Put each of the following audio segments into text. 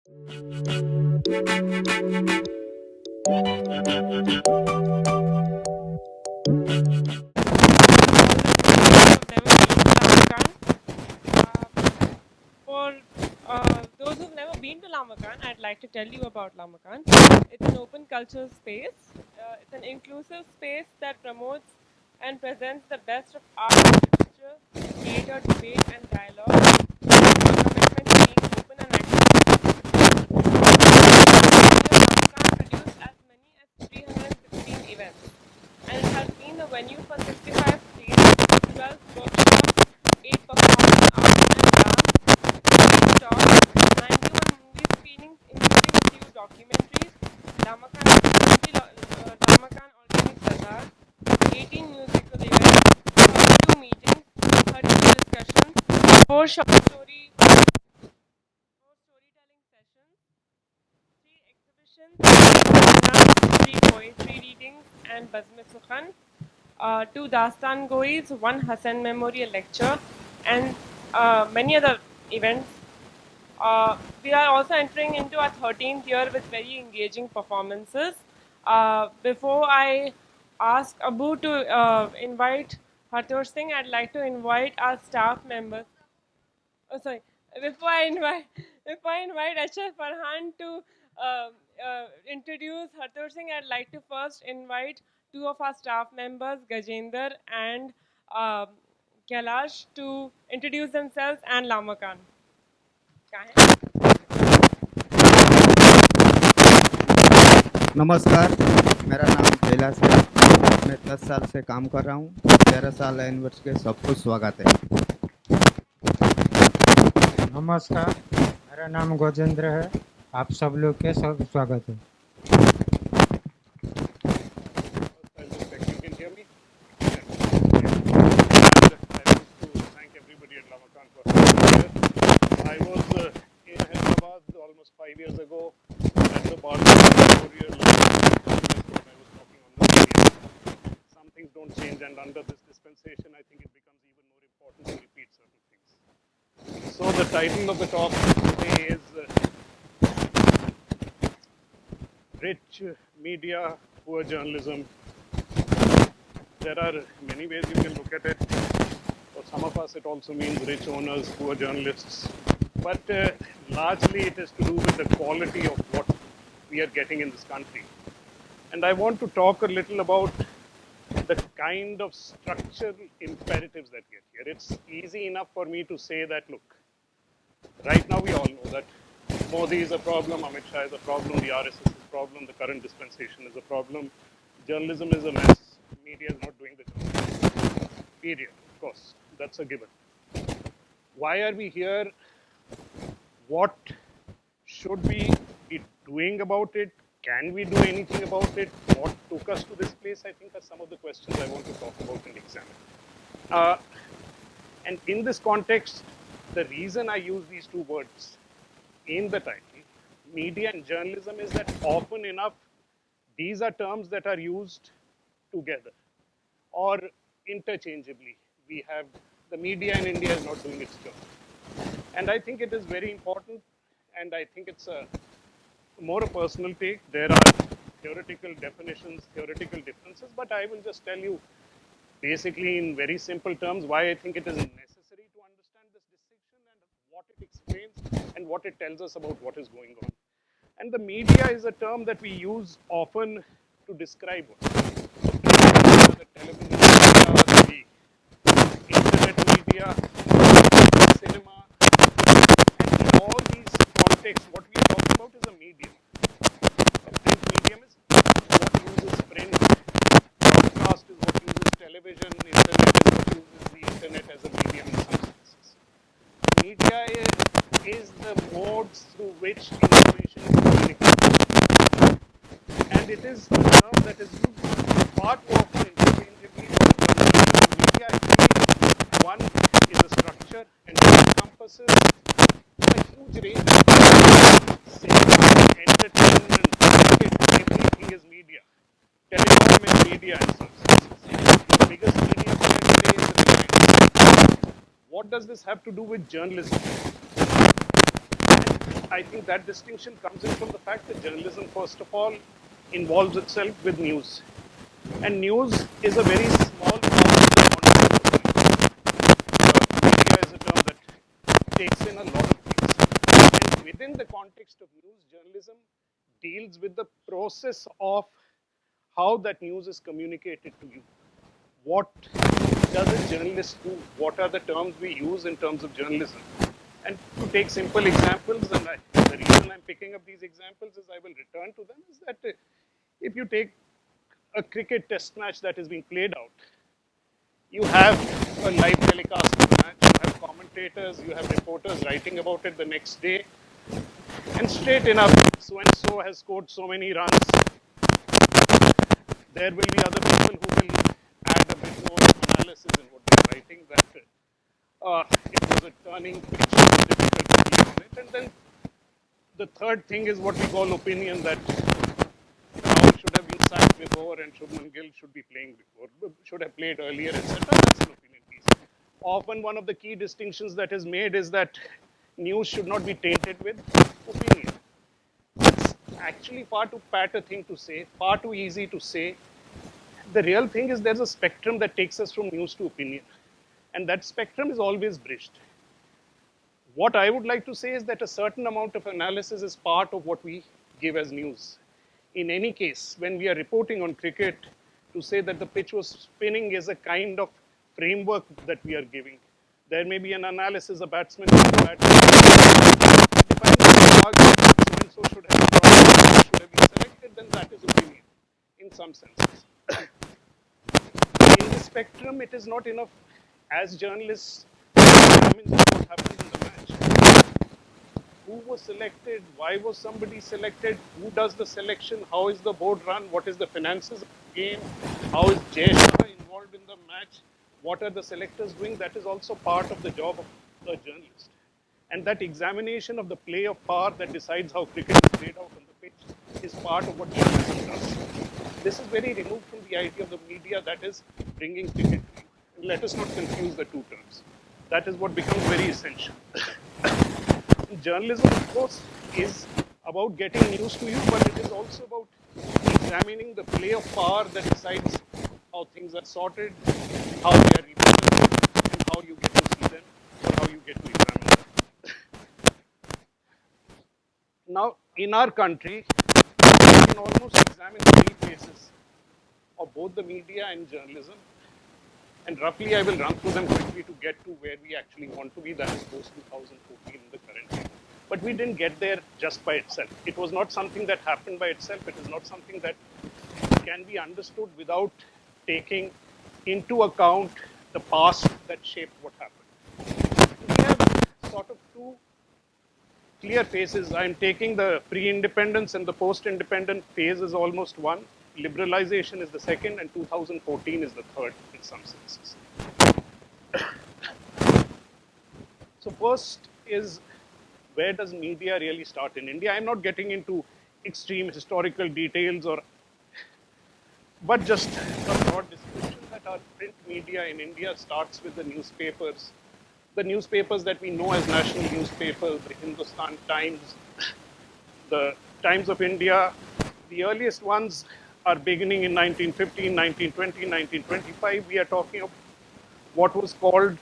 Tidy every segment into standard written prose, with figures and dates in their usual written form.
For those who've never been to Lamakaan, I'd like to tell you about Lamakaan. It's an open cultural space. It's an inclusive space that promotes and presents the best of art, literature, theatre, debate, and dialogue. Commitment to being open and accessible. Lamakaan produced as many as 316 events, and it has been the venue for 65 stages, 12 workshops, 8 performing arts and dance, talks, 91 movie screenings, including a few documentaries, Lamakaan Organic Bazaar, 18 musical events, 32 meetings, 32 discussions, 4 storytelling sessions, 3 exhibitions, 3 poetry readings and Bazme Sukhan, 2 Dastan Gois, 1 Hassan Memorial Lecture, and many other events. We are also entering into our 13th year with very engaging performances. Before I ask Abu to invite Hartosh Singh, I'd like to invite our staff members. Oh, sorry. Before I invite, before I invite Ashraf Farhan to introduce Hartosh Singh, I'd like to first invite two of our staff members, Gajender and uh, Kailash, to introduce themselves and Lamakaan. नमस्कार, मेरा नाम कैलाश है। मैं 10 साल से काम कर रहा हूँ। 13 साल एनिवर्सरी के सबको स्वागत है। नमस्कार, मेरा नाम गजेंद्र है। आप सब लोग के सब स्वागत है। I was in Hyderabad almost 5 years ago at the Barcelona Memorial when I was talking on the podium. Some things don't change, and under this dispensation, I think it becomes even more important to repeat certain things. So the title of the talk today is Rich Media, Poor Journalism. There are many ways you can look at it. For some of us, it also means rich owners, poor journalists. But largely, it is to do with the quality of what we are getting in this country. And I want to talk a little about the kind of structural imperatives that get here. It's easy enough for me to say that, look, right now we all know that Modi is a problem, Amit Shah is a problem, the RSS is a problem, the current dispensation is a problem, journalism is a mess, media is not doing the job. Period. Of course, that's a given. Why are we here? What should we be doing about it? Can we do anything about it? What took us to this place? I think are some of the questions I want to talk about and examine. And in this context, the reason I use these two words in the title, media and journalism, is that often enough, these are terms that are used together or interchangeably. We have the media in India is not doing its job. And I think it is very important, and I think it's more a personal take. There are theoretical definitions, theoretical differences, but I will just tell you basically in very simple terms why I think it is necessary to understand this distinction and what it explains and what it tells us about what is going on. And the media is a term that we use often to describe what. The television media, the internet media, cinema, and in all these contexts, what we are talking about is a medium. A print medium is what uses print, broadcast is what uses television, internet is what uses the internet as a medium in some senses. Media is the modes through which information is communicated. And it is a term that is used far too often interchangeably. Media actually, one is a structure and it encompasses a huge range of things. Cinema, entertainment, market, everything is media. Telecom is media in some senses. The biggest media player today is the media. What does this have to do with journalism? I think that distinction comes in from the fact that journalism, first of all, involves itself with news. And news is a very small part of the context of life. Media is a term that takes in a lot of things. And within the context of news, journalism deals with the process of how that news is communicated to you. What does a journalist do? What are the terms we use in terms of journalism? And to take simple examples, and the reason I'm picking up these examples is I will return to them, is that if you take a cricket test match that is being played out, you have a live telecast of the match, you have commentators, you have reporters writing about it the next day, and straight enough, so and so has scored so many runs. There will be other people who will add a bit more analysis in what they're writing, that it was a turning pitch, it was difficult to keep on it. And then the third thing is what we call opinion, that Rahul should have been sacked before and Shubman Gill should be playing before, should have played earlier, etc. That's an opinion piece. Often one of the key distinctions that is made is that news should not be tainted with opinion. It's actually far too pat a thing to say, far too easy to say. The real thing is there's a spectrum that takes us from news to opinion. And that spectrum is always bridged. What I would like to say is that a certain amount of analysis is part of what we give as news. In any case, when we are reporting on cricket, to say that the pitch was spinning is a kind of framework that we are giving. There may be an analysis, a batsman defining the target, so and so should have been selected, then that is opinion, in some senses. In the spectrum, it is not enough as journalists to examine what happened in the match. Who was selected? Why was somebody selected? Who does the selection? How is the board run? What is the finances of the game? How is Jay Shah involved in the match? What are the selectors doing? That is also part of the job of a journalist. And that examination of the play of power that decides how cricket is played out on the pitch is part of what journalism does. This is very removed from the idea of the media that is bringing cricket to you. Let us not confuse the two terms. That is what becomes very essential. Journalism, of course, is about getting news to you, but it is also about examining the play of power that decides how things are sorted, how they are represented, and how you get to see them, or how you get to examine them. Now, in our country, we can almost examine three phases of both the media and journalism. And roughly, I will run through them quickly to get to where we actually want to be, that is post 2014 in the current year. But we didn't get there just by itself. It was not something that happened by itself. It is not something that can be understood without taking into account the past that shaped what happened. We have sort of two clear phases. I'm taking the pre-independence and the post-independent phase as almost one. Liberalization is the second, and 2014 is the third in some senses. So first is, where does media really start in India? I'm not getting into extreme historical details, but just a broad description that our print media in India starts with the newspapers. The newspapers that we know as national newspapers, the Hindustan Times, the Times of India. The earliest ones are beginning in 1915, 1920, 1925. We are talking of what was called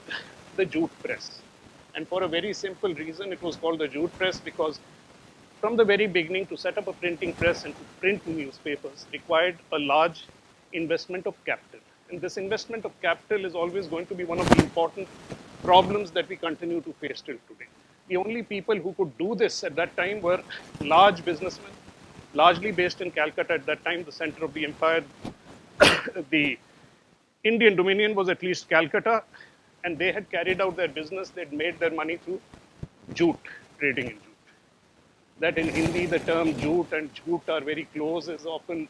the jute press. And for a very simple reason, it was called the jute press because from the very beginning, to set up a printing press and to print newspapers required a large investment of capital. And this investment of capital is always going to be one of the important problems that we continue to face till today. The only people who could do this at that time were large businessmen, largely based in Calcutta at that time, the center of the empire. The Indian Dominion was at least Calcutta, and they had carried out their business. They'd made their money through jute, trading in jute. That in Hindi, the term jute and jute are very close, is often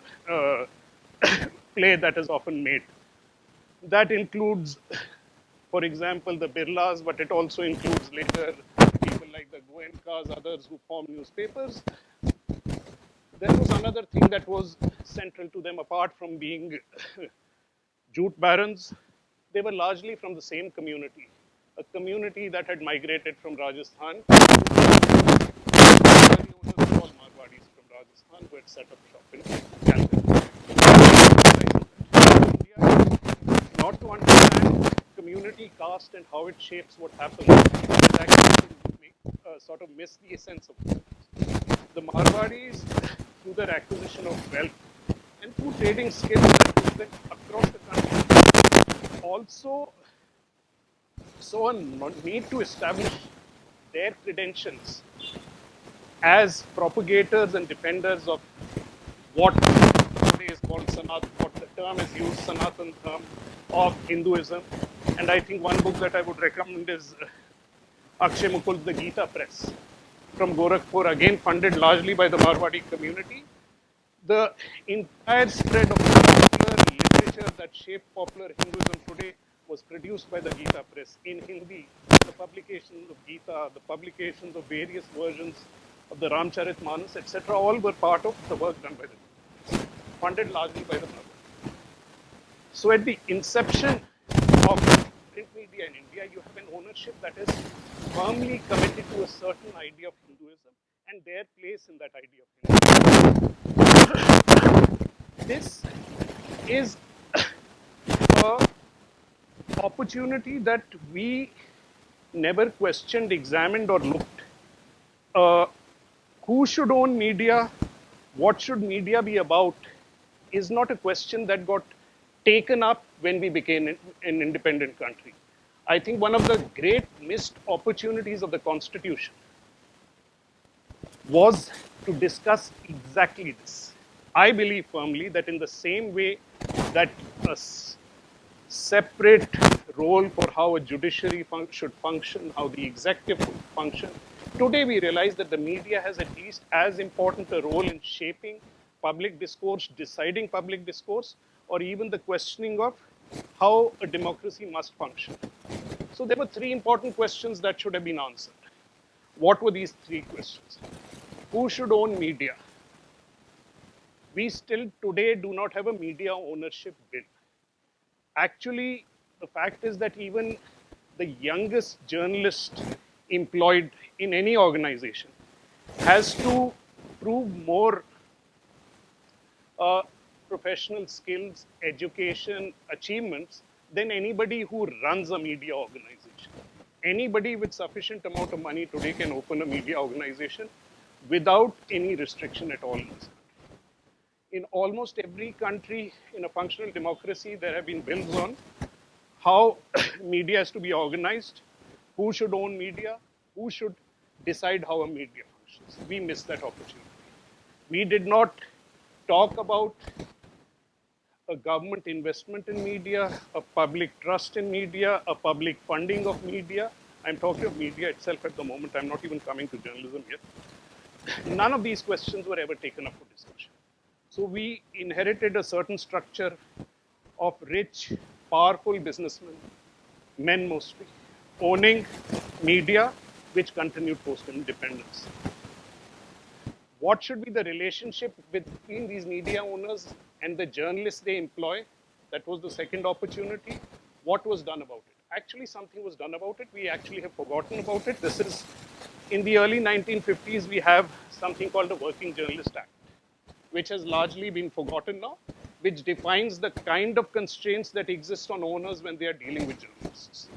play that is often made. That includes, for example, the Birlas, but it also includes later people like the Goenkas, others who formed newspapers. There was another thing that was central to them, apart from being jute barons. They were largely from the same community, a community that had migrated from Rajasthan. one who had set up shop in Calcutta. India, not to understand community, caste, and how it shapes what happens, is actually to make, sort of miss the essence of it. The Marwadis, through their acquisition of wealth and through trading skills across the country, also saw a need to establish their credentials as propagators and defenders of what today is called Sanatan, what the term is used, Sanatan term of Hinduism. And I think one book that I would recommend is Akshay Mukul's The Gita Press from Gorakhpur, again funded largely by the Marwadi community. The entire spread of popular literature that shaped popular Hinduism today was produced by the Gita Press in Hindi. The publications of Gita, the publications of various versions of the Ramcharitmanas, etc., all were part of the work done by the funded largely by the Marwadi. So at the inception of print media in India, you have an ownership that is firmly committed to a certain idea of Hinduism and their place in that idea of Hinduism. This is an opportunity that we never questioned, examined, or looked. Who should own media? What should media be about? Is not a question that got taken up when we became an independent country. I think one of the great missed opportunities of the Constitution was to discuss exactly this. I believe firmly that in the same way that a separate role for how a judiciary should function, how the executive should function, today we realize that the media has at least as important a role in shaping public discourse, deciding public discourse, or even the questioning of how a democracy must function. So there were three important questions that should have been answered. What were these three questions? Who should own media? We still today do not have a media ownership bill. Actually, the fact is that even the youngest journalist employed in any organization has to prove more professional skills, education, achievements than anybody who runs a media organization. Anybody with sufficient amount of money today can open a media organization without any restriction at all in this country. In almost every country in a functional democracy, there have been bills on how media has to be organized, who should own media, who should decide how a media functions. We missed that opportunity. We did not talk about a government investment in media, a public trust in media, a public funding of media. I'm talking of media itself at the moment. I'm not even coming to journalism yet. None of these questions were ever taken up for discussion. So we inherited a certain structure of rich, powerful businessmen, men mostly, owning media which continued post-independence. What should be the relationship between these media owners and the journalists they employ? That was the second opportunity. What was done about it? Actually, something was done about it. We actually have forgotten about it. This is, in the early 1950s, we have something called the Working Journalist Act, which has largely been forgotten now, which defines the kind of constraints that exist on owners when they are dealing with journalists.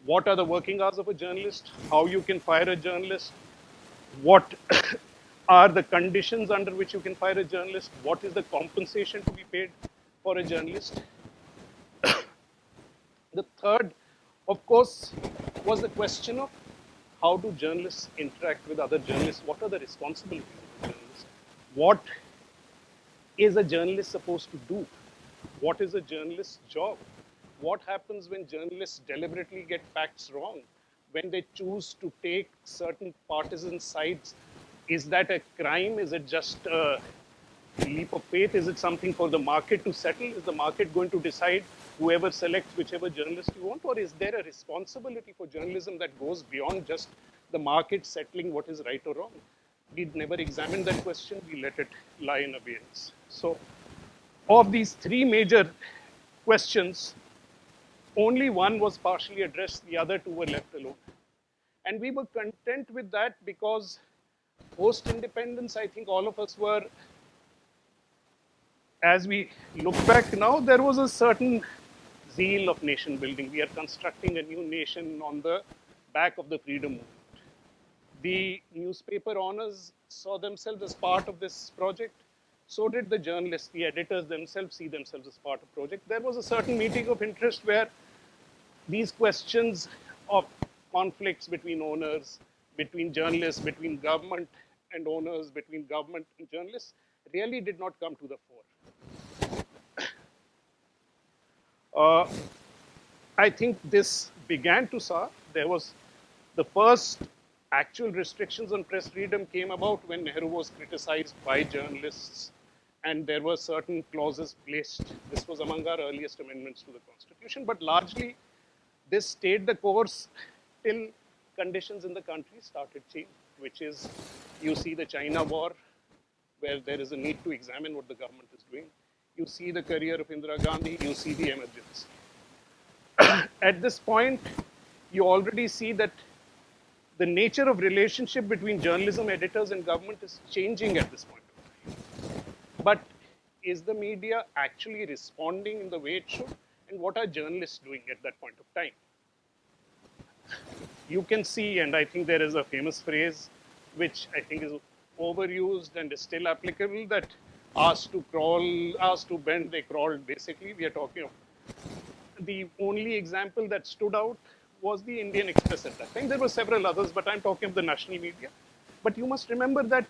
What are the working hours of a journalist? How you can fire a journalist? What are the conditions under which you can fire a journalist? What is the compensation to be paid for a journalist? The third, of course, was the question of how do journalists interact with other journalists? What are the responsibilities of a journalist? What is a journalist supposed to do? What is a journalist's job? What happens when journalists deliberately get facts wrong? When they choose to take certain partisan sides? Is that a crime? Is it just a leap of faith? Is it something for the market to settle? Is the market going to decide whoever selects whichever journalist you want? Or is there a responsibility for journalism that goes beyond just the market settling what is right or wrong? We never examined that question. We let it lie in abeyance. So, of these three major questions, only one was partially addressed. The other two were left alone. And we were content with that because post-independence, I think all of us were as we look back now, there was a certain zeal of nation building. We are constructing a new nation on the back of the freedom movement. The newspaper owners saw themselves as part of this project. So did the journalists, the editors themselves see themselves as part of the project. There was a certain meeting of interest where these questions of conflicts between owners, between journalists, between government and owners, between government and journalists, really did not come to the fore. I think this began to soar. There was the first actual restrictions on press freedom came about when Nehru was criticized by journalists, and there were certain clauses placed. This was among our earliest amendments to the Constitution, but largely this stayed the course till conditions in the country started changing, which is you see the China war, where there is a need to examine what the government is doing. You see the career of Indira Gandhi, you see the emergency. At this point, you already see that the nature of relationship between journalism, editors, and government is changing at this point of time. But is the media actually responding in the way it should? And what are journalists doing at that point of time? You can see, and I think there is a famous phrase which I think is overused and is still applicable, that asked to crawl, asked to bend, they crawled. Basically, we are talking of the only example that stood out was the Indian Express at that time. There were several others, but I'm talking of the national media. But you must remember that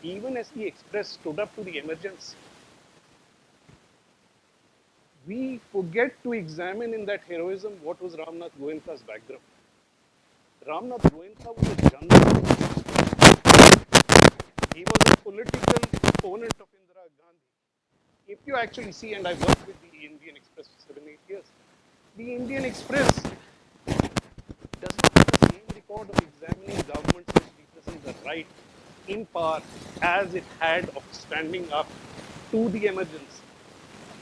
even as the Express stood up to the emergency, we forget to examine in that heroism what was Ramnath Goenka's background. Ramnath Goenka was a journalist. He was a political opponent of Indira Gandhi. If you actually see, and I worked with the Indian Express for 7-8 years, the Indian Express does not have the same record of examining governments which represent the right in power as it had of standing up to the emergency.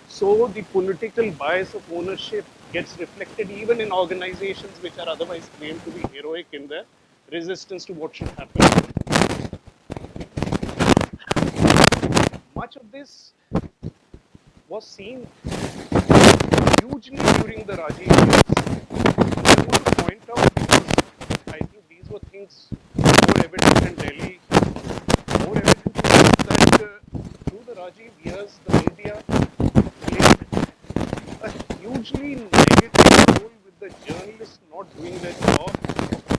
So the political bias of ownership gets reflected even in organizations which are otherwise claimed to be heroic in their resistance to what should happen. Much of this was seen hugely during the Rajiv years. I want to point out, because I think these were things more evident in Delhi, more evident to us that through the Rajiv years, the media played a hugely negative role with the journalists not doing their job,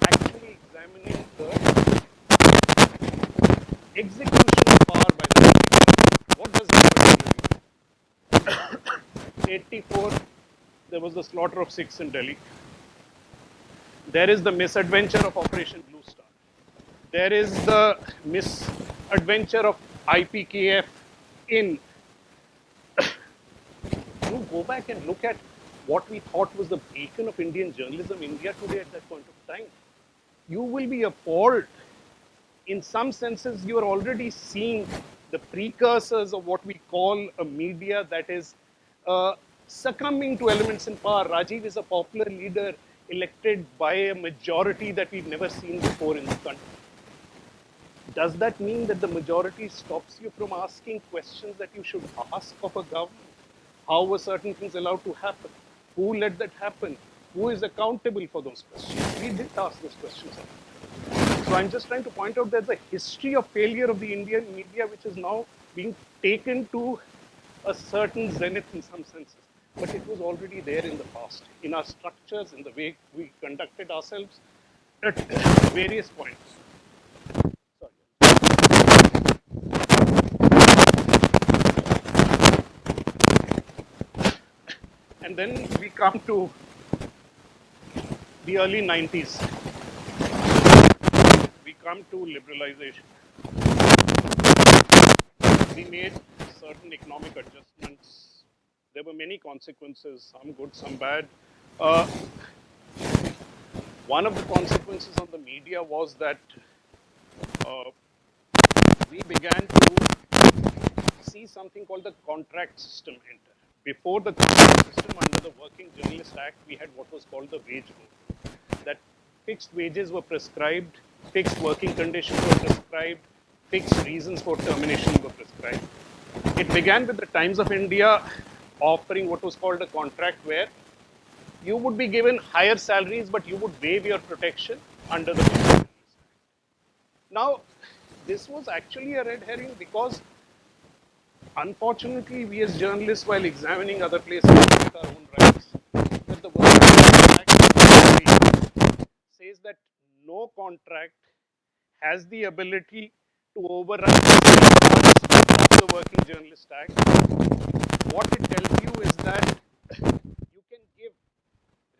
actually examining the execution of power by the media. What does it particularly mean? 84, there was the slaughter of Sikhs in Delhi. There is the misadventure of Operation Blue Star. There is the misadventure of IPKF in. You go back and look at what we thought was the beacon of Indian journalism, India today at that point of time. You will be appalled. In some senses, you are already seeing the precursors of what we call a media that is succumbing to elements in power. Rajiv is a popular leader elected by a majority that we've never seen before in the country. Does that mean that the majority stops you from asking questions that you should ask of a government? How were certain things allowed to happen? Who let that happen? Who is accountable for those questions? We did ask those questions. So I'm just trying to point out there's a history of failure of the Indian media which is now being taken to a certain zenith in some senses. But it was already there in the past, in our structures, in the way we conducted ourselves at various points. And then we come to the early 90s. We come to liberalization. We made certain economic adjustments. There were many consequences, some good, some bad. One of the consequences on the media was that we began to see something called the contract system enter. Before the contract system, under the Working Journalist Act, we had what was called the wage code. That fixed wages were prescribed, fixed working conditions were prescribed, fixed reasons for termination were prescribed. It began with the Times of India offering what was called a contract where you would be given higher salaries, but you would waive your protection under the Working Journalist Act. Now, this was actually a red herring because unfortunately, we as journalists, while examining other places, get our own rights. That the Working Journalist Act says that no contract has the ability to override the Working Journalist Act. What it tells you is that you can give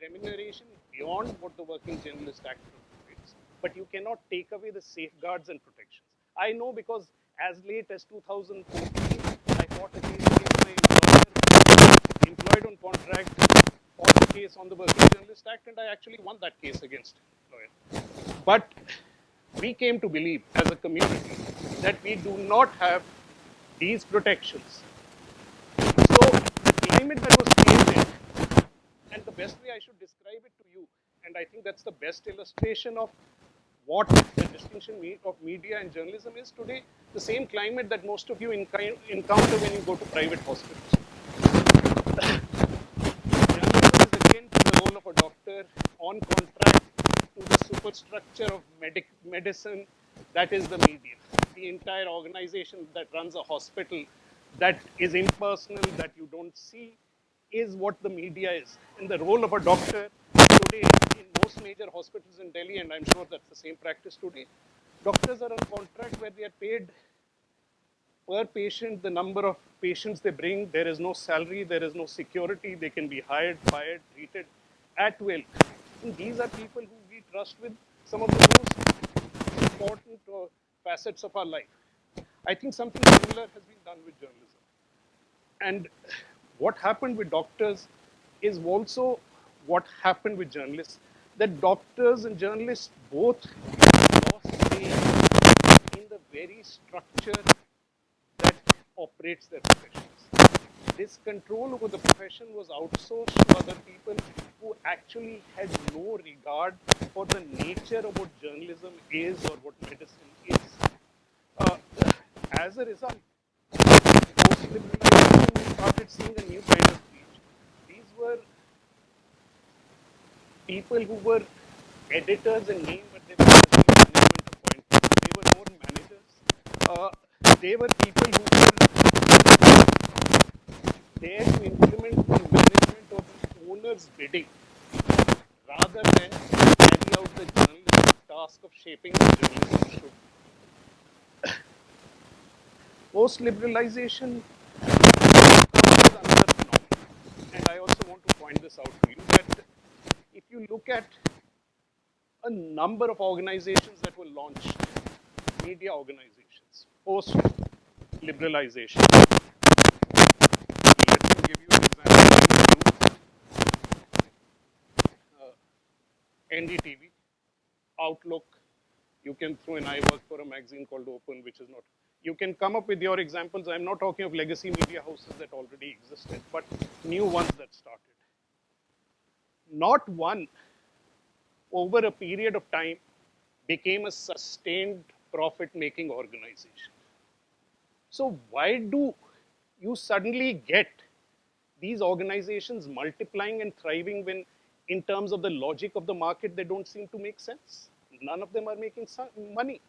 remuneration beyond what the Working Journalist Act provides, but you cannot take away the safeguards and protections. I know because as late as 2014, I fought a case against my employer, employed on contract, fought a case on the Working Journalist Act, and I actually won that case against employer. But we came to believe as a community that we do not have these protections. So the climate that was created, and the best way I should describe it to you, and I think that's the best illustration of what the distinction of media and journalism is today, the same climate that most of you encounter when you go to private hospitals. Journalism is akin to the role of a doctor on contract to the superstructure of medicine that is the media. The entire organization that runs a hospital that is impersonal, that you don't see, is what the media is. And the role of a doctor today in most major hospitals in Delhi, and I'm sure that's the same practice today, doctors are on contract where they are paid per patient, the number of patients they bring. There is no salary, there is no security. They can be hired, fired, treated at will. And these are people who we trust with some of the most important facets of our life. I think something similar has been done with journalism. And what happened with doctors is also what happened with journalists. That doctors and journalists both lost faith in the very structure that operates their professions. This control over the profession was outsourced to other people who actually had no regard for the nature of what journalism is or what medicine is. Uh, as a result, post-liberalization, we started seeing a new kind of speech. These were people who were editors in name, but they were management appointments. They were more managers. Uh, they were people who were there to implement the management of the owner's bidding rather than carry out the journalistic task of shaping the journalism should. Post-liberalization comes with another phenomenon. And I also want to point this out to you that if you look at a number of organizations that were launched, media organizations, post-liberalization. Let me give you an example. NDTV, Outlook. You can throw in, I work for a magazine called Open, which is not. You can come up with your examples. I'm not talking of legacy media houses that already existed, but new ones that started. Not one, over a period of time, became a sustained profit-making organization. So why do you suddenly get these organizations multiplying and thriving when, in terms of the logic of the market, they don't seem to make sense? None of them are making money.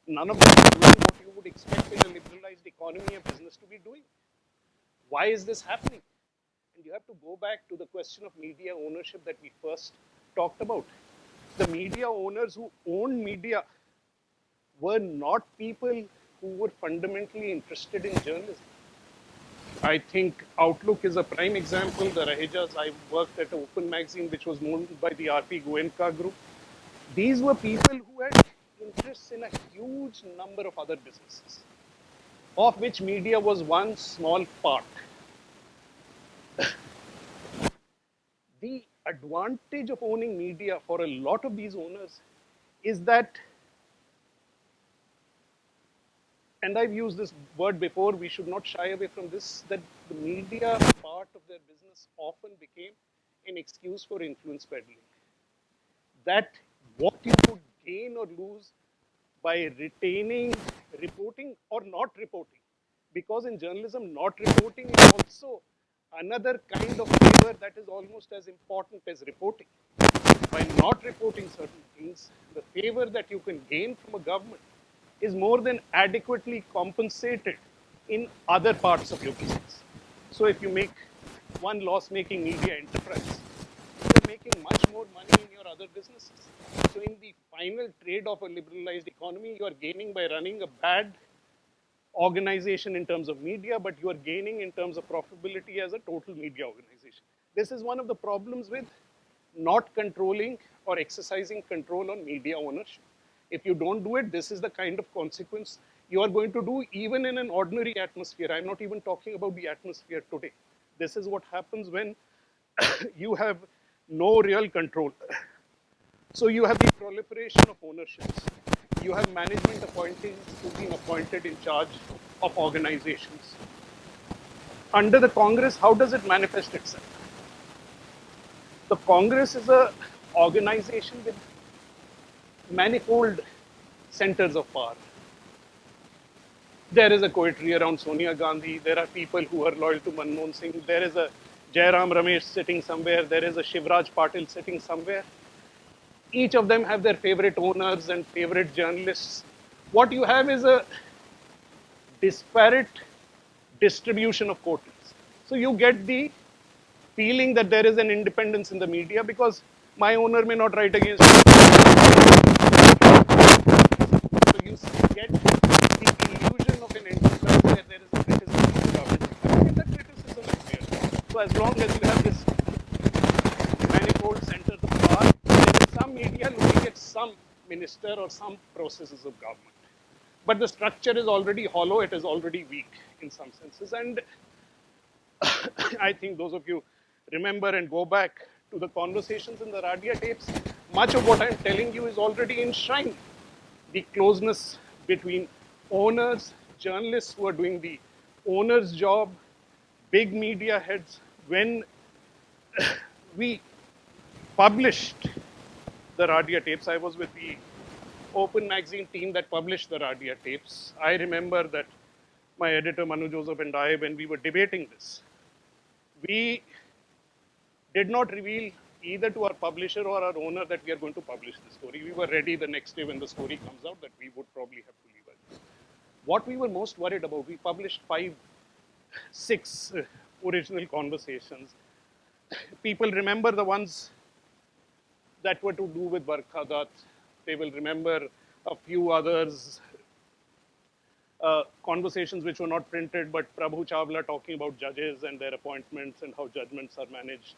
None of them are doing what you would expect in a liberalized economy a business to be doing. Why is this happening? And you have to go back to the question of media ownership that we first talked about. The media owners who owned media were not people who were fundamentally interested in journalism. I think Outlook is a prime example. The Rahejas, I worked at an Open magazine which was owned by the R.P. Goenka group. These were people who had interests in a huge number of other businesses, of which media was one small part. The advantage of owning media for a lot of these owners is that, and I've used this word before, we should not shy away from this, that the media part of their business often became an excuse for influence peddling. That what you could gain or lose by retaining, reporting or not reporting, Because in journalism, not reporting is also another kind of favor that is almost as important as reporting. By not reporting certain things, the favor that you can gain from a government is more than adequately compensated in other parts of your business. So if you make one loss-making media enterprise, you're making much more money in your other businesses. So in the final trade of a liberalized economy, you are gaining by running a bad organization in terms of media, but you are gaining in terms of profitability as a total media organization. This is one of the problems with not controlling or exercising control on media ownership. If you don't do it, this is the kind of consequence you are going to do even in an ordinary atmosphere. I'm not even talking about the atmosphere today. This is what happens when you have no real control. So you have the proliferation of ownerships. You have management appointees who being appointed in charge of organizations. Under the Congress, how does it manifest itself? The Congress is a organization with manifold centers of power. There is a coterie around Sonia Gandhi. There are people who are loyal to Manmohan Singh. There is a Jairam Ramesh sitting somewhere. There is a Shivraj Patil sitting somewhere. Each of them have their favorite owners and favorite journalists. What you have is a disparate distribution of quotas. So you get the feeling that there is an independence in the media because my owner may not write against me. So you get the illusion of an enterprise where there is a criticism of the government. And that criticism is there. So as long as you have this manifold centers of power, there is some media looking at some minister or some processes of government. But the structure is already hollow, it is already weak in some senses. And I think those of you remember and go back to the conversations in the radio tapes, much of what I'm telling you is already enshrined. The closeness between owners, journalists who are doing the owner's job, big media heads. When we published the radio tapes, I was with the Open magazine team that published the radio tapes. I remember that my editor Manu Joseph and I, when we were debating this, we did not reveal either to our publisher or our owner that we are going to publish the story. We were ready the next day when the story comes out that we would probably have to leave it. What we were most worried about, we published 6 original conversations. People remember the ones that were to do with Barkha Dutt. They will remember a few others, conversations which were not printed, but Prabhu Chawla talking about judges and their appointments and how judgments are managed.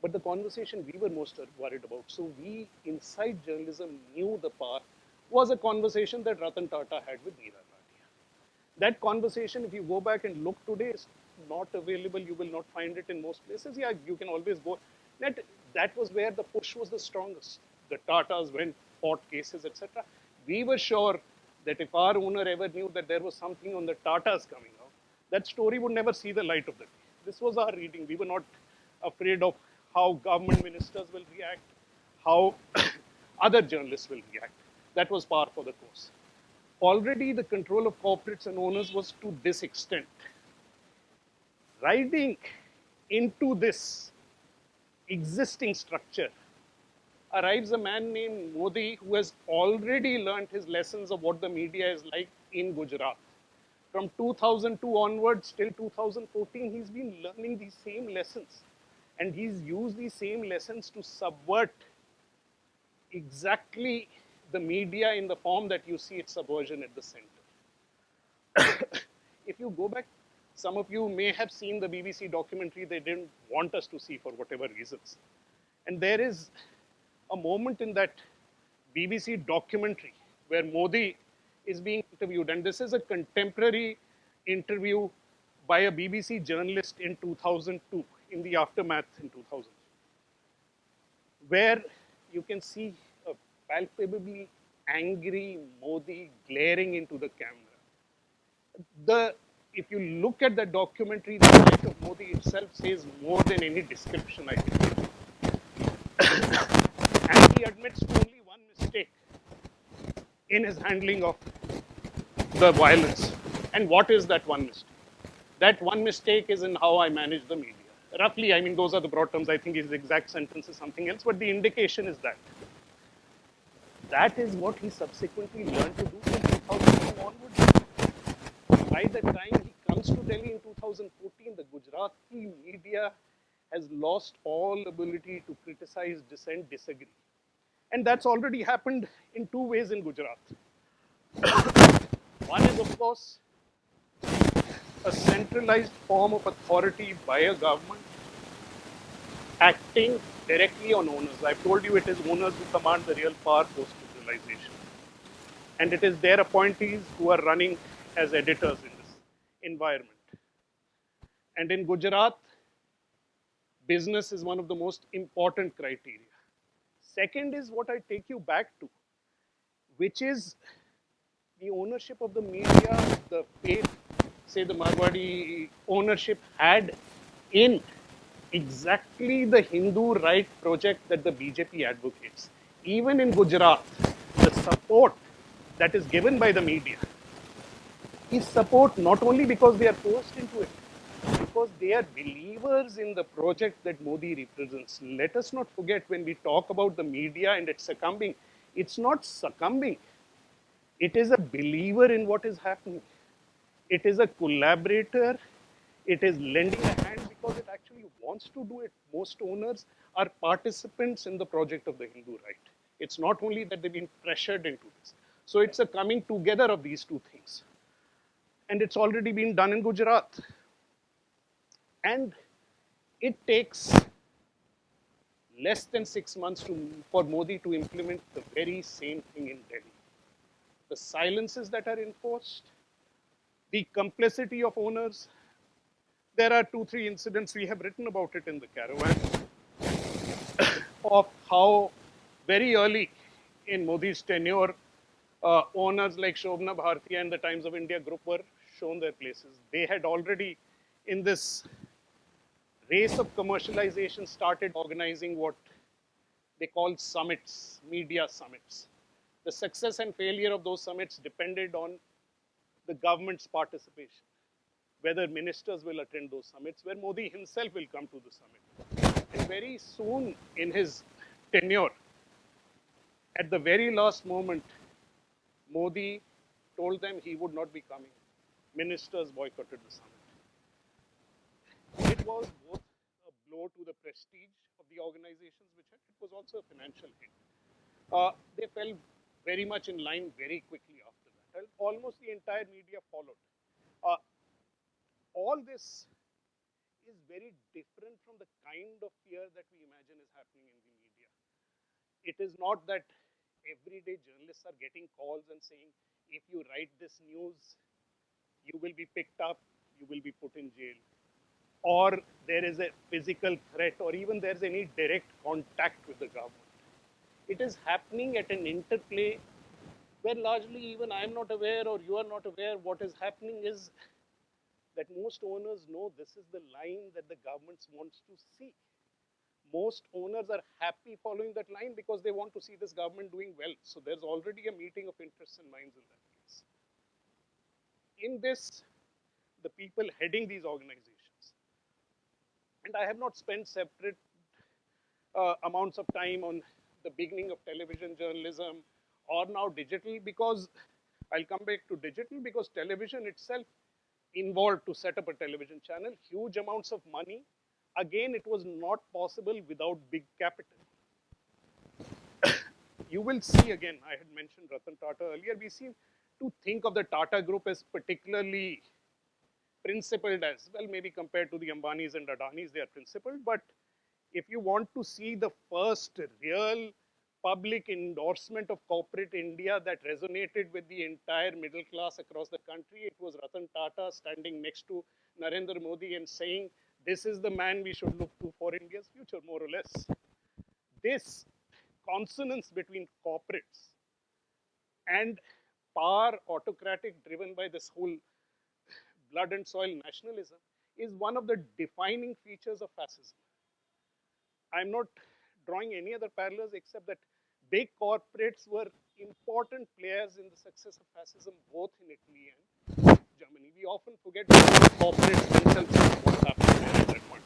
But the conversation we were most worried about, so we inside journalism knew the power, was a conversation that Ratan Tata had with Neera Nadia. That conversation, if you go back and look today, is not available. You will not find it in most places. Yeah, you can always go. That was where the push was the strongest. The Tatas went, fought cases, etc. We were sure that if our owner ever knew that there was something on the Tatas coming out, that story would never see the light of the day. This was our reading. We were not afraid of how government ministers will react, how other journalists will react. That was par for the course. Already the control of corporates and owners was to this extent. Riding into this existing structure arrives a man named Modi who has already learned his lessons of what the media is like in Gujarat. From 2002 onwards till 2014, he's been learning these same lessons. And he's used these same lessons to subvert exactly the media in the form that you see its subversion at the center. If you go back, some of you may have seen the BBC documentary they didn't want us to see for whatever reasons. And there is a moment in that BBC documentary where Modi is being interviewed. And this is a contemporary interview by a BBC journalist in 2002, in the aftermath in 2000, where you can see a palpably angry Modi glaring into the camera. If you look at the documentary, the sight of Modi itself says more than any description I can give. And he admits to only one mistake in his handling of the violence. And what is that one mistake? That one mistake is in how I manage the media. Roughly, I mean, those are the broad terms. I think his exact sentence is something else, but the indication is that. That is what he subsequently learned to do from 2002 onwards. By the time he comes to Delhi in 2014, the Gujarati media has lost all ability to criticize, dissent, disagree. And that's already happened in two ways in Gujarat. One is, of course, a centralized form of authority by a government acting directly on owners. I've told you it is owners who command the real power post liberalization. And it is their appointees who are running as editors in this environment. And in Gujarat, business is one of the most important criteria. Second is what I take you back to, which is the ownership of the media, the faith, say the Marwadi ownership had in exactly the Hindu right project that the BJP advocates. Even in Gujarat, the support that is given by the media is support not only because they are forced into it, because they are believers in the project that Modi represents. Let us not forget when we talk about the media and its succumbing, it's not succumbing. It is a believer in what is happening. It is a collaborator. It is lending a hand because it actually wants to do it. Most owners are participants in the project of the Hindu right. It's not only that they've been pressured into this. So it's a coming together of these two things. And it's already been done in Gujarat. And it takes less than 6 months for Modi to implement the very same thing in Delhi. The silences that are enforced, the complicity of owners. There are 2, 3 incidents, we have written about it in the caravan, of how very early in Modi's tenure, owners like Shobna Bharti and the Times of India group were shown their places. They had already, in this race of commercialization, started organizing what they call summits, media summits. The success and failure of those summits depended on the government's participation, whether ministers will attend those summits, where Modi himself will come to the summit. And very soon in his tenure, at the very last moment, Modi told them he would not be coming. Ministers boycotted the summit. It was both a blow to the prestige of the organizations which had, it was also a financial hit. They fell very much in line very quickly after that. And almost the entire media followed. Uh, all this is very different from the kind of fear that we imagine is happening in the media. It is not that everyday journalists are getting calls and saying, if you write this news, you will be picked up, you will be put in jail. Or there is a physical threat, or even there's any direct contact with the government. It is happening at an interplay where largely even I'm not aware or you are not aware. What is happening is that most owners know this is the line that the government wants to see. Most owners are happy following that line because they want to see this government doing well. So there's already a meeting of interests and minds in that case. In this, the people heading these organizations, and I have not spent separate amounts of time on the beginning of television journalism or now digital, because I'll come back to digital, because television itself involved to set up a television channel, huge amounts of money. Again, it was not possible without big capital. You will see again, I had mentioned Ratan Tata earlier, we seem to think of the Tata group as particularly principled as, well, maybe compared to the Ambanis and Adanis, they are principled, but if you want to see the first real public endorsement of corporate India that resonated with the entire middle class across the country, it was Ratan Tata standing next to Narendra Modi and saying, this is the man we should look to for India's future, more or less. This consonance between corporates and power autocratic driven by this whole blood and soil nationalism is one of the defining features of fascism. I'm not drawing any other parallels except that big corporates were important players in the success of fascism, both in Italy and Germany. We often forget the corporates themselves and what happened there at that point.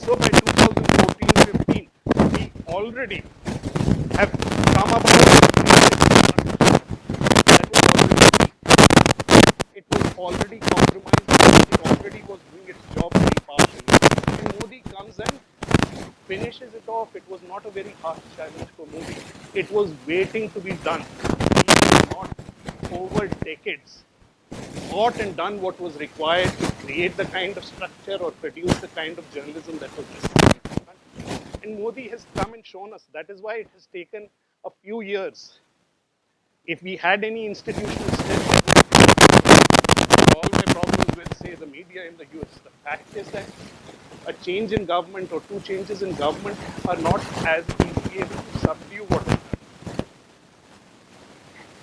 So by 2014-15, we already have come up with it was already compromised. It already was doing its job very partially. And Modi comes and finishes it off. It was not a very hard challenge for Modi. It was waiting to be done. He had not, over decades, thought and done what was required to create the kind of structure or produce the kind of journalism that was necessary. And Modi has come and shown us. That is why it has taken a few years. If we had any institutional steps, all my problems with, say, the media in the US, the fact is that a change in government or two changes in government are not as easily able to subdue what is done.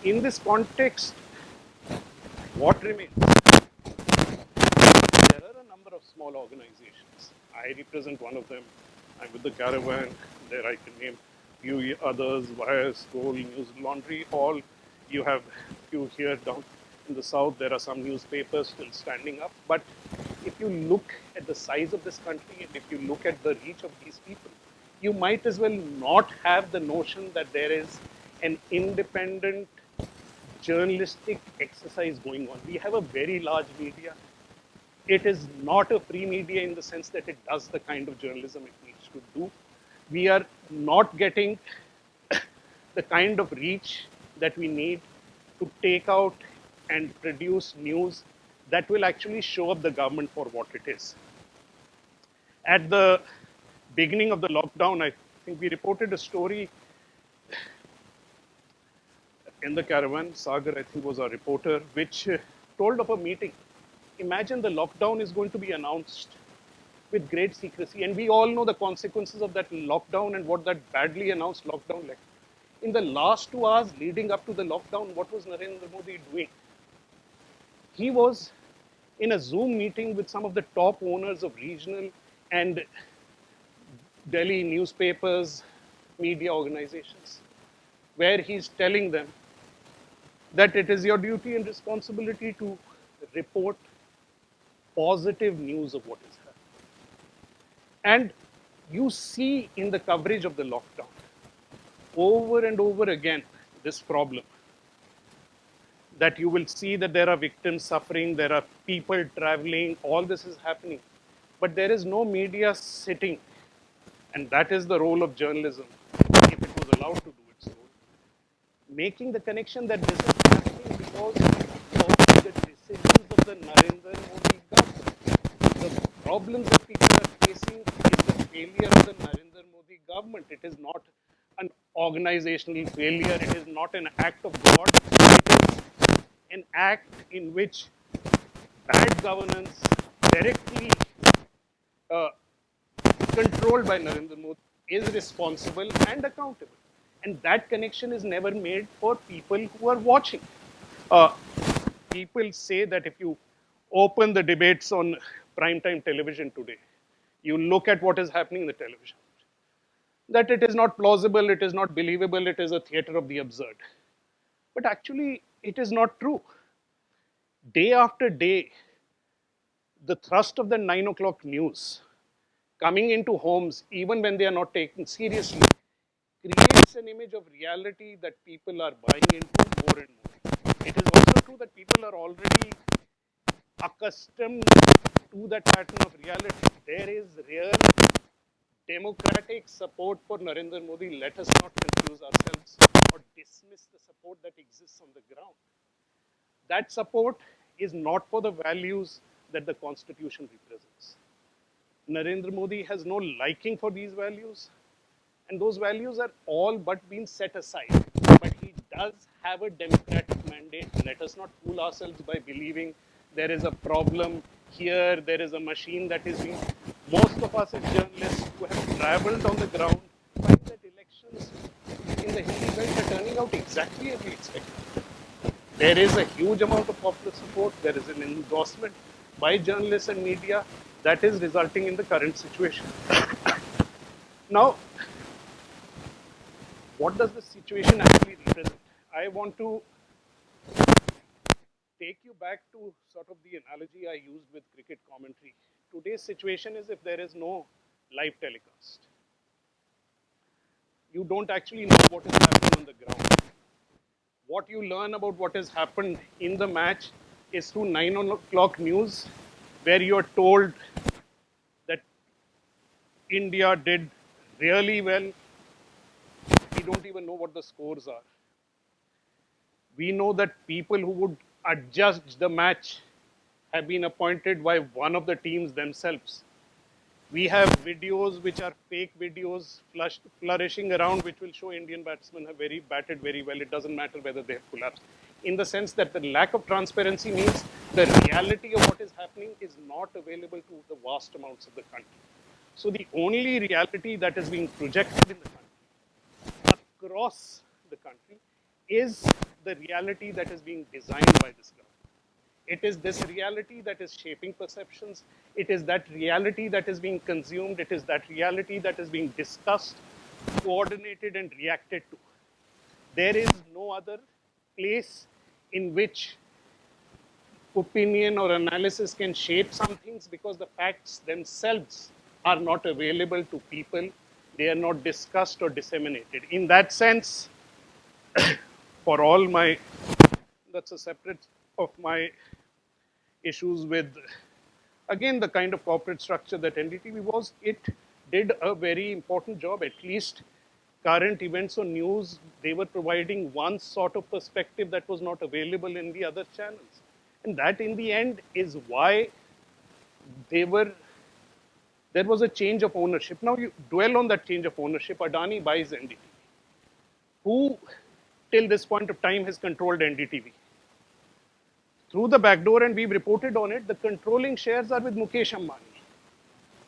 In this context, what remains? There are a number of small organizations. I represent one of them. I'm with the Caravan. There I can name few others, Wires, Goal, News Laundry, all. You have few here down in the south. There are some newspapers still standing up. But if you look at the size of this country and if you look at the reach of these people, you might as well not have the notion that there is an independent journalistic exercise going on. We have a very large media. It is not a free media in the sense that it does the kind of journalism it needs to do. We are not getting the kind of reach that we need to take out and produce news that will actually show up the government for what it is. At the beginning of the lockdown, I think we reported a story in the Caravan. Sagar, I think, was our reporter, which told of a meeting. Imagine the lockdown is going to be announced with great secrecy, and we all know the consequences of that lockdown and what that badly announced lockdown led. In the last 2 hours leading up to the lockdown, what was Narendra Modi doing? He was in a Zoom meeting with some of the top owners of regional and Delhi newspapers, media organizations, where he's telling them that it is your duty and responsibility to report positive news of what is happening. And you see in the coverage of the lockdown, over and over again, this problem that you will see that there are victims suffering, there are people traveling, all this is happening. But there is no media sitting, and that is the role of journalism, if it was allowed to do its role, making the connection that this is happening because of the decisions of the Narendra Modi government. The problems that people are facing is the failure of the Narendra Modi government. It is not an organizational failure. It is not an act of God. It is an act in which bad governance directly uh, controlled by Narendra Modi is responsible and accountable. And that connection is never made for people who are watching. Uh, People say that if you open the debates on primetime television today, you look at what is happening in the television, that it is not plausible, it is not believable, it is a theater of the absurd. But actually, it is not true. Day after day, the thrust of the 9 o'clock news coming into homes, even when they are not taken seriously, creates an image of reality that people are buying into more and more. It is also true that people are already accustomed to that pattern of reality. There is real democratic support for Narendra Modi. Let us not confuse ourselves or dismiss the support that exists on the ground. That support is not for the values that the Constitution represents. Narendra Modi has no liking for these values, and those values are all but been set aside. But he does have a democratic mandate. Let us not fool ourselves by believing there is a problem here, there is a machine that is being. Most of us as journalists who have traveled on the ground find that elections in the Hindi belt are turning out exactly as we expected. There is a huge amount of popular support. There is an endorsement by journalists and media that is resulting in the current situation. Now, what does this situation actually represent? I want to take you back to sort of the analogy I used with cricket commentary. Today's situation is if there is no live telecast, you don't actually know what is happening on the ground. What you learn about what has happened in the match is through 9 o'clock news, where you're told that India did really well. We don't even know what the scores are. We know that people who would adjust the match have been appointed by one of the teams themselves. We have videos which are fake videos flourishing around, which will show Indian batsmen have batted very well. It doesn't matter whether they have collapsed. In the sense that the lack of transparency means the reality of what is happening is not available to the vast amounts of the country. So the only reality that is being projected in the country, across the country, is the reality that is being designed by this government. It is this reality that is shaping perceptions. It is that reality that is being consumed. It is that reality that is being discussed, coordinated, and reacted to. There is no other place in which opinion or analysis can shape some things, because the facts themselves are not available to people. They are not discussed or disseminated. In that sense, for all my, that's a separate of my issues with, again, the kind of corporate structure that NDTV was. It did a very important job. At least current events or news, they were providing one sort of perspective that was not available in the other channels. And that in the end is why they were, there was a change of ownership. Now you dwell on that change of ownership. Adani buys NDTV. Who till this point of time has controlled NDTV? Through the back door, and we've reported on it, the controlling shares are with Mukesh Ambani.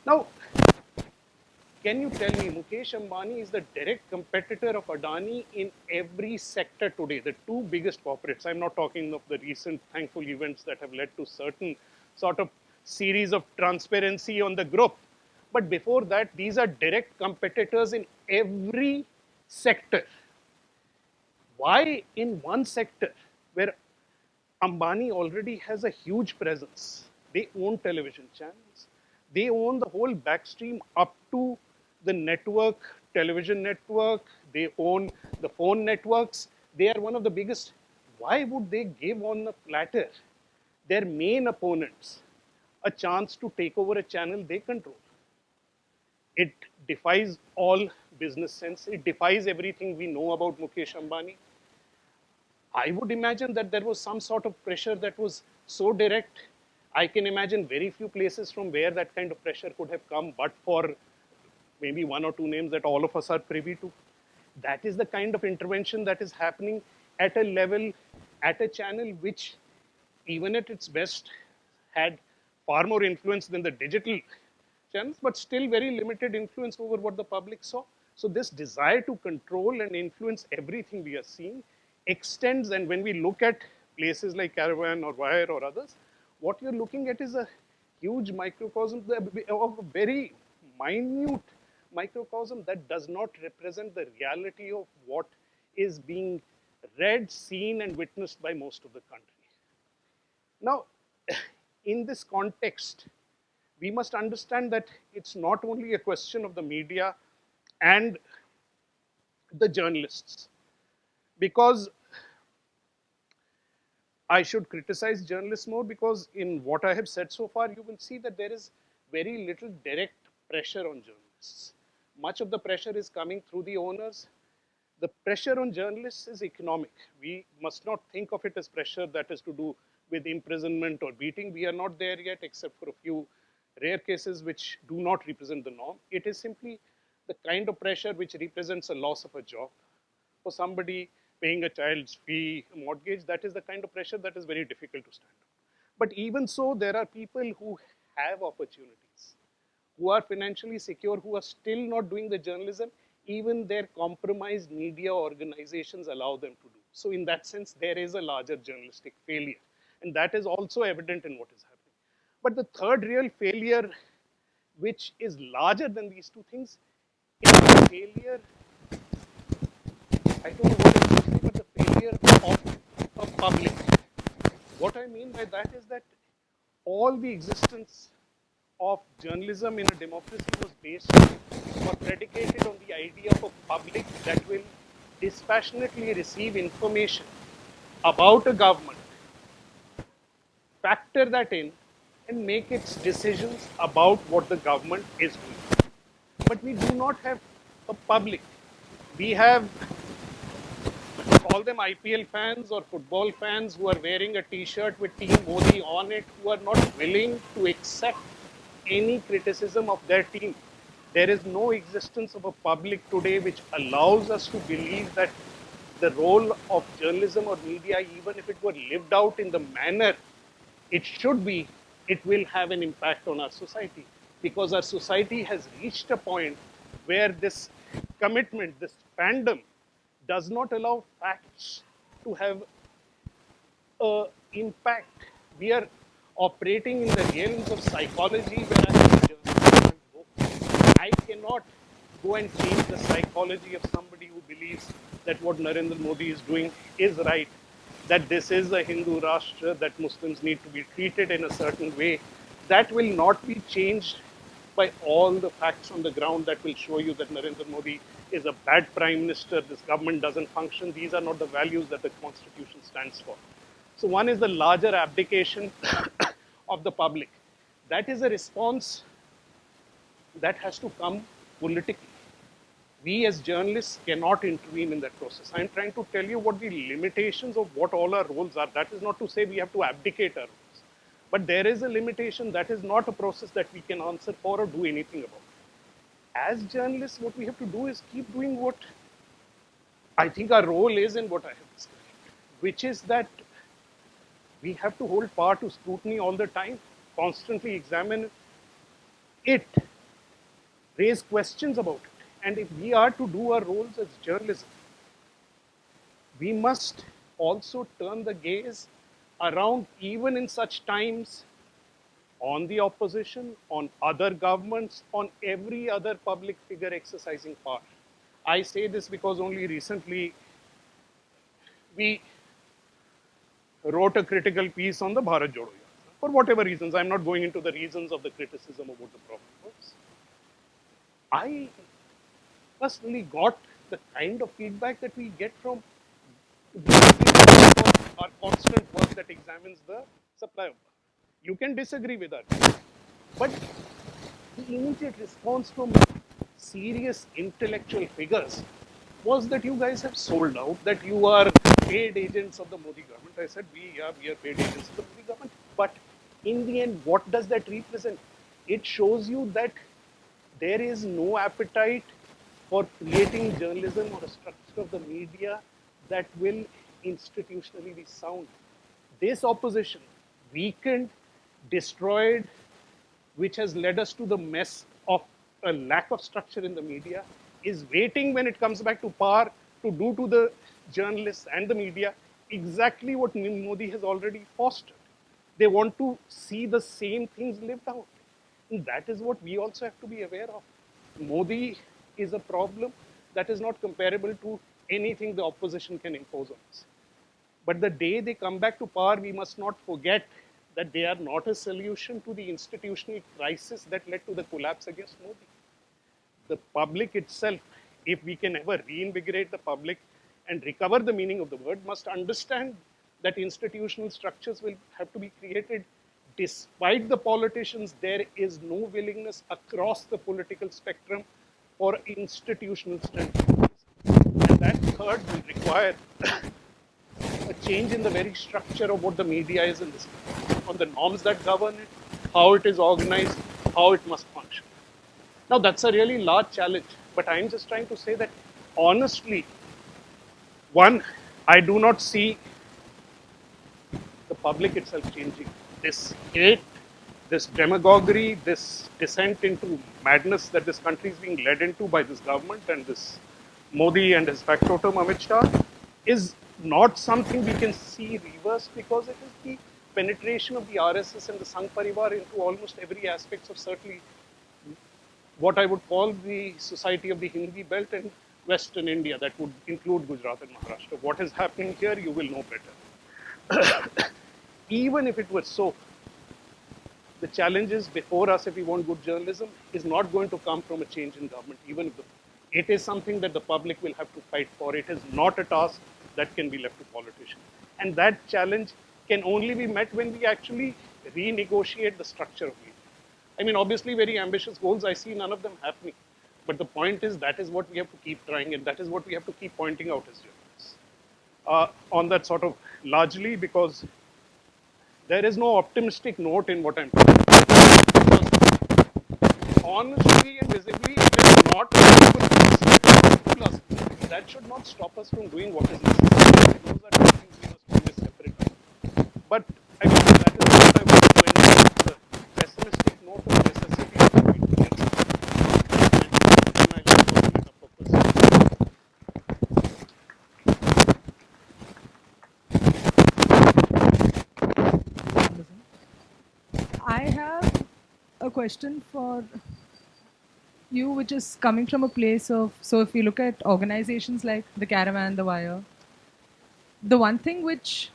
Now, can you tell me, Mukesh Ambani is the direct competitor of Adani in every sector today, the two biggest corporates. I'm not talking of the recent thankful events that have led to certain sort of series of transparency on the group. But before that, these are direct competitors in every sector. Why in one sector where Ambani already has a huge presence? They own television channels. They own the whole backstream up to the network, television network. They own the phone networks. They are one of the biggest. Why would they give on the platter their main opponents a chance to take over a channel they control? It defies all business sense. It defies everything we know about Mukesh Ambani. I would imagine that there was some sort of pressure that was so direct. I can imagine very few places from where that kind of pressure could have come, but for maybe one or two names that all of us are privy to. That is the kind of intervention that is happening at a level, at a channel which, even at its best, had far more influence than the digital channels, but still very limited influence over what the public saw. So this desire to control and influence everything we are seeing extends, and when we look at places like Caravan or Wire or others, what you're looking at is a huge microcosm of a very minute microcosm that does not represent the reality of what is being read, seen, and witnessed by most of the country. Now, in this context, we must understand that it's not only a question of the media and the journalists, because I should criticize journalists more, because in what I have said so far, you will see that there is very little direct pressure on journalists. Much of the pressure is coming through the owners. The pressure on journalists is economic. We must not think of it as pressure that is to do with imprisonment or beating. We are not there yet, except for a few rare cases which do not represent the norm. It is simply the kind of pressure which represents a loss of a job. For somebody paying a child's fee, a mortgage, that is the kind of pressure that is very difficult to stand up. But even so, there are people who have opportunities, who are financially secure, who are still not doing the journalism, even their compromised media organizations allow them to do. So in that sense, there is a larger journalistic failure. And that is also evident in what is happening. But the third real failure, which is larger than these two things, is the failure I don't know what else to say, but the failure of a public. What I mean by that is that all the existence of journalism in a democracy was based or predicated on the idea of a public that will dispassionately receive information about a government, factor that in, and make its decisions about what the government is doing. But we do not have a public. We have, call them IPL fans or football fans, who are wearing a t-shirt with Team Modi on it, who are not willing to accept any criticism of their team. There is no existence of a public today which allows us to believe that the role of journalism or media, even if it were lived out in the manner it should be, it will have an impact on our society, because our society has reached a point where this commitment, this fandom, does not allow facts to have impact. We are operating in the realms of psychology, where as a journalist can't go. I cannot go and change the psychology of somebody who believes that what Narendra Modi is doing is right, that this is a Hindu Rashtra, that Muslims need to be treated in a certain way. That will not be changed by all the facts on the ground that will show you that Narendra Modi is a bad prime minister, this government doesn't function. These are not the values that the constitution stands for. So one is the larger abdication of the public. That is a response that has to come politically. We as journalists cannot intervene in that process. I'm trying to tell you what the limitations of what all our roles are. That is not to say we have to abdicate our roles. But there is a limitation. That is not a process that we can answer for or do anything about. As journalists, what we have to do is keep doing what I think our role is in what I have described, which is that we have to hold power to scrutiny all the time, constantly examine it, raise questions about it. And if we are to do our roles as journalism, we must also turn the gaze around, even in such times, on the opposition, on other governments, on every other public figure exercising power. I say this because only recently we wrote a critical piece on the Bharat Jodo Yatra. For whatever reasons, I'm not going into the reasons of the criticism of what the problem was. I personally got the kind of feedback that we get from our constant work that examines the supply of power. You can disagree with that, but the immediate response from serious intellectual figures was that you guys have sold out, that you are paid agents of the Modi government. I said, we are paid agents of the Modi government. But in the end, what does that represent? It shows you that there is no appetite for creating journalism or a structure of the media that will institutionally be sound. This opposition, weakened, destroyed, which has led us to the mess of a lack of structure in the media, is waiting when it comes back to power to do to the journalists and the media exactly what Modi has already fostered. They want to see the same things lived out. And that is what we also have to be aware of. Modi is a problem that is not comparable to anything the opposition can impose on us. But the day they come back to power, we must not forget that they are not a solution to the institutional crisis that led to the collapse against Modi. The public itself, if we can ever reinvigorate the public and recover the meaning of the word, must understand that institutional structures will have to be created. Despite the politicians, there is no willingness across the political spectrum for institutional strength. And that third will require a change in the very structure of what the media is in this country, on the norms that govern it, how it is organized, how it must function. Now, that's a really large challenge, but I'm just trying to say that honestly, one, I do not see the public itself changing. This hate, this demagoguery, this descent into madness that this country is being led into by this government and this Modi and his factotum Amit Shah is not something we can see reversed, because it is the penetration of the RSS and the Sangh Parivar into almost every aspect of certainly what I would call the society of the Hindi belt and Western India that would include Gujarat and Maharashtra. What is happening here, you will know better. Even if it was so, the challenges before us if we want good journalism is not going to come from a change in government, even if it is something that the public will have to fight for. It is not a task that can be left to politicians. And that challenge can only be met when we actually renegotiate the structure of media. I mean, obviously, very ambitious goals. I see none of them happening. But the point is, that is what we have to keep trying, and that is what we have to keep pointing out as journalists. On that sort of largely because there is no optimistic note in what I'm talking about. Honestly and visibly, it is not possible. Plus, that should not stop us from doing what is necessary. Those are two things we must always separate. But I mean, that is what I want to end with, the pessimistic note of necessity of what we do next. And I just open it up for questions. I have a question for you, which is coming from a place of, so if you look at organizations like the Caravan, the Wire, the one thing which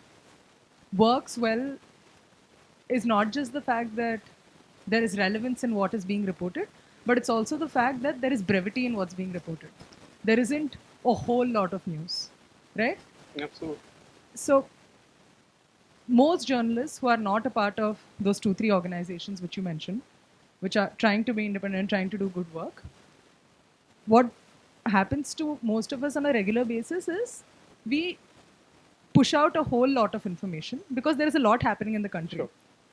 works well is not just the fact that there is relevance in what is being reported, but it's also the fact that there is brevity in what's being reported. There isn't a whole lot of news, right? Absolutely. So most journalists who are not a part of those 2-3 organizations which you mentioned, which are trying to be independent, trying to do good work, what happens to most of us on a regular basis is we push out a whole lot of information because there is a lot happening in the country, Sure.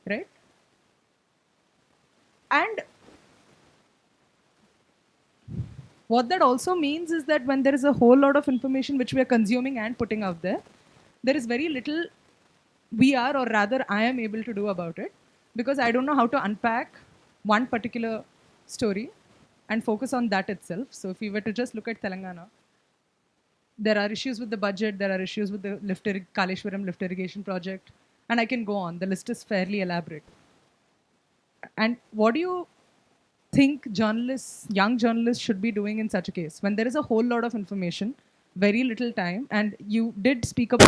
right? And what that also means is that when there is a whole lot of information which we are consuming and putting out there is very little we are, or rather I am able to do about it, because I don't know how to unpack one particular story and focus on that itself. So if we were to just look at Telangana, there are issues with the budget, there are issues with the Kaleshwaram lift irrigation project, and I can go on. The list is fairly elaborate. And what do you think journalists, young journalists, should be doing in such a case when there is a whole lot of information, very little time, and you did speak about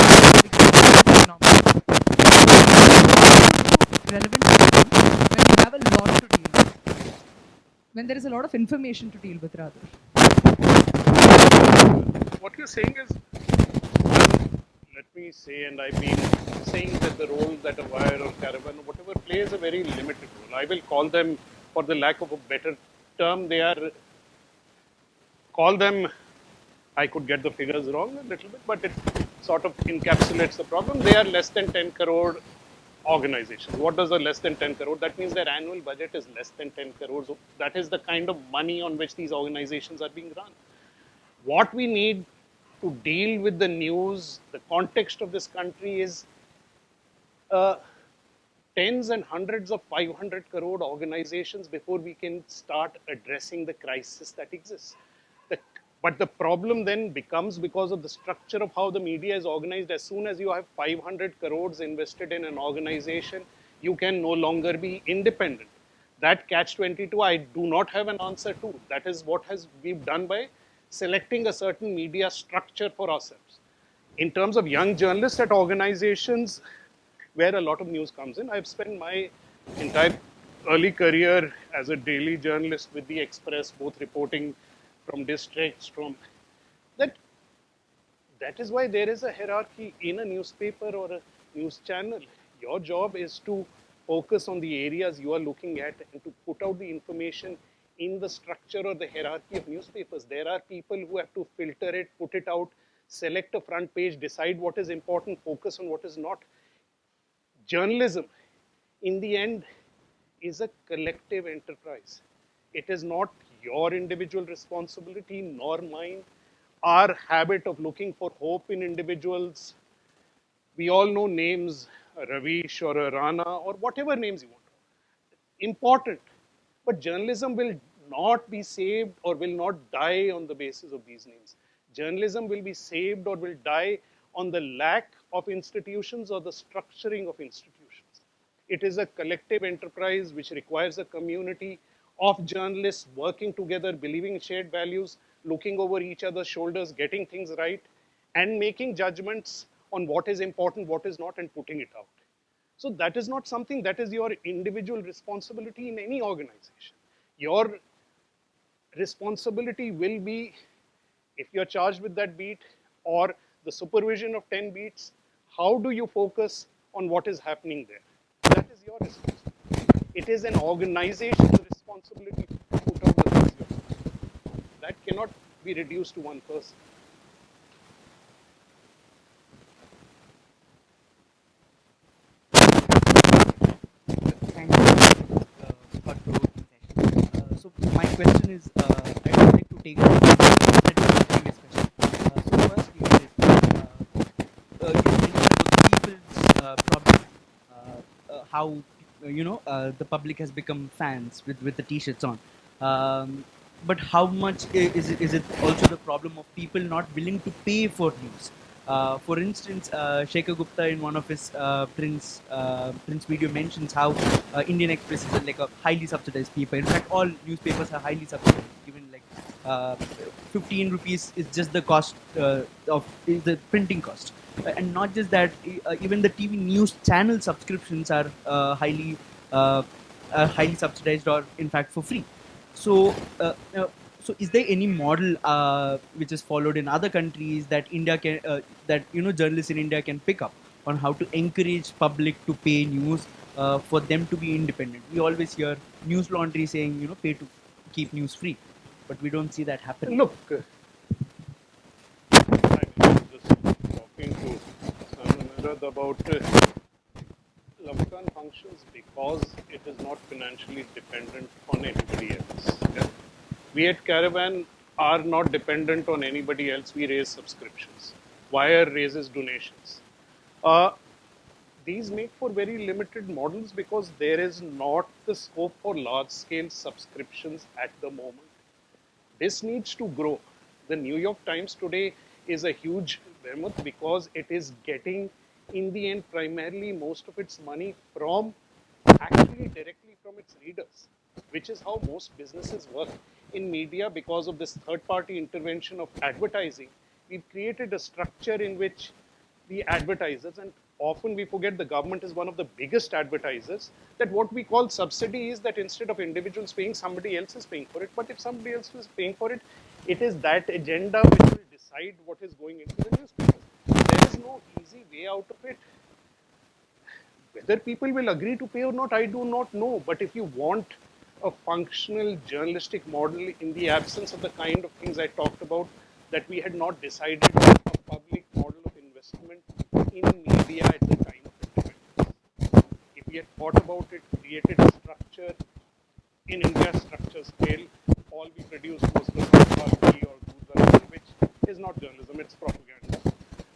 relevant when you have a lot to deal with, when there is a lot of information to deal with, rather. What you're saying is, let me say, and I've been saying that the role that a Wire or Caravan or whatever plays a very limited role. I will call them, for the lack of a better term, they are, call them, I could get the figures wrong a little bit, but it sort of encapsulates the problem. They are less than 10 crore organizations. What does a less than 10 crore? That means their annual budget is less than 10 crores. That is the kind of money on which these organizations are being run. What we need to deal with the news, the context of this country is uh, tens and hundreds of 500 crore organizations before we can start addressing the crisis that exists. But the problem then becomes, because of the structure of how the media is organized, as soon as you have 500 crores invested in an organization, you can no longer be independent. That catch 22, I do not have an answer to. That is what we've done by selecting a certain media structure for ourselves. In terms of young journalists at organizations where a lot of news comes in, I've spent my entire early career as a daily journalist with the Express, both reporting from districts, from that. That is why there is a hierarchy in a newspaper or a news channel. Your job is to focus on the areas you are looking at and to put out the information in the structure or the hierarchy of newspapers. There are people who have to filter it, put it out, select a front page, decide what is important, focus on what is not. Journalism, in the end, is a collective enterprise. It is not your individual responsibility nor mine. Our habit of looking for hope in individuals, we all know names, a Ravish or a Rana or whatever names you want. Important. But journalism will not be saved or will not die on the basis of these names. Journalism will be saved or will die on the lack of institutions or the structuring of institutions. It is a collective enterprise which requires a community of journalists working together, believing in shared values. looking over each other's shoulders, getting things right, and making judgments on what is important, what is not, and putting it out. So that is not something that is your individual responsibility in any organization. Your responsibility will be, if you're charged with that beat or the supervision of 10 beats, how do you focus on what is happening there? That is your responsibility. It is an organization's responsibility to put out the things yourself. That cannot be reduced to one person. Thank you for provoking session. So my question is, I would like to take it from the previous question. So first, you mentioned about the people's problem, how the public has become fans with the t-shirts on. But how much is it also the problem of people not willing to pay for news? For instance, Shekhar Gupta in one of his Prince video mentions how Indian Express is like a highly subsidized paper. In fact, all newspapers are highly subsidized. Given like 15 rupees is just the cost of is the printing cost, and not just that. Even the TV news channel subscriptions uh, are highly subsidized or in fact for free. So, is there any model which is followed in other countries that India can that journalists in India can pick up on how to encourage public to pay news for them to be independent? We always hear news laundry saying pay to keep news free, but we don't see that happening. Look, I was just talking to Sanam about Lamakaan functions because it is not financially dependent on anybody else. Yeah? We at Caravan are not dependent on anybody else. We raise subscriptions. Wire raises donations. Uh, these make for very limited models because there is not the scope for large scale subscriptions at the moment. This needs to grow. The New York Times today is a huge behemoth because it is getting, in the end, primarily most of its money from actually directly from its readers, which is how most businesses work. In media, because of this third party intervention of advertising, we've created a structure in which the advertisers, and often we forget the government is one of the biggest advertisers, that what we call subsidy is that instead of individuals paying, somebody else is paying for it. But if somebody else is paying for it, it is that agenda which will decide what is going into the newspapers. There is no easy way out of it. Whether people will agree to pay or not, I do not know. But if you want a functional journalistic model in the absence of the kind of things I talked about, that we had not decided on a public model of investment in media at the time of independence. If we had thought about it, created a structure in India, structure scale, all we produced was the Party or Doodle, which is not journalism, it's propaganda.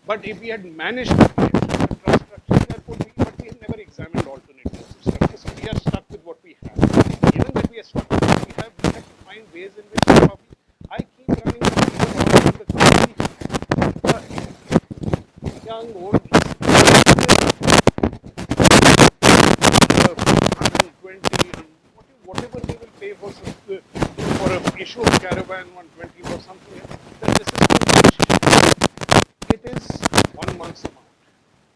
But if we had managed to create a trust structure, that would be, but we have never examined alternatives of structure. So we are stuck with what we have. Given that we are stuck with what we have to find ways in which the public, I keep running into the country, young, old, 120, whatever they will pay for an issue of Caravan 120 or something, then this is too much. It is 1 month's amount.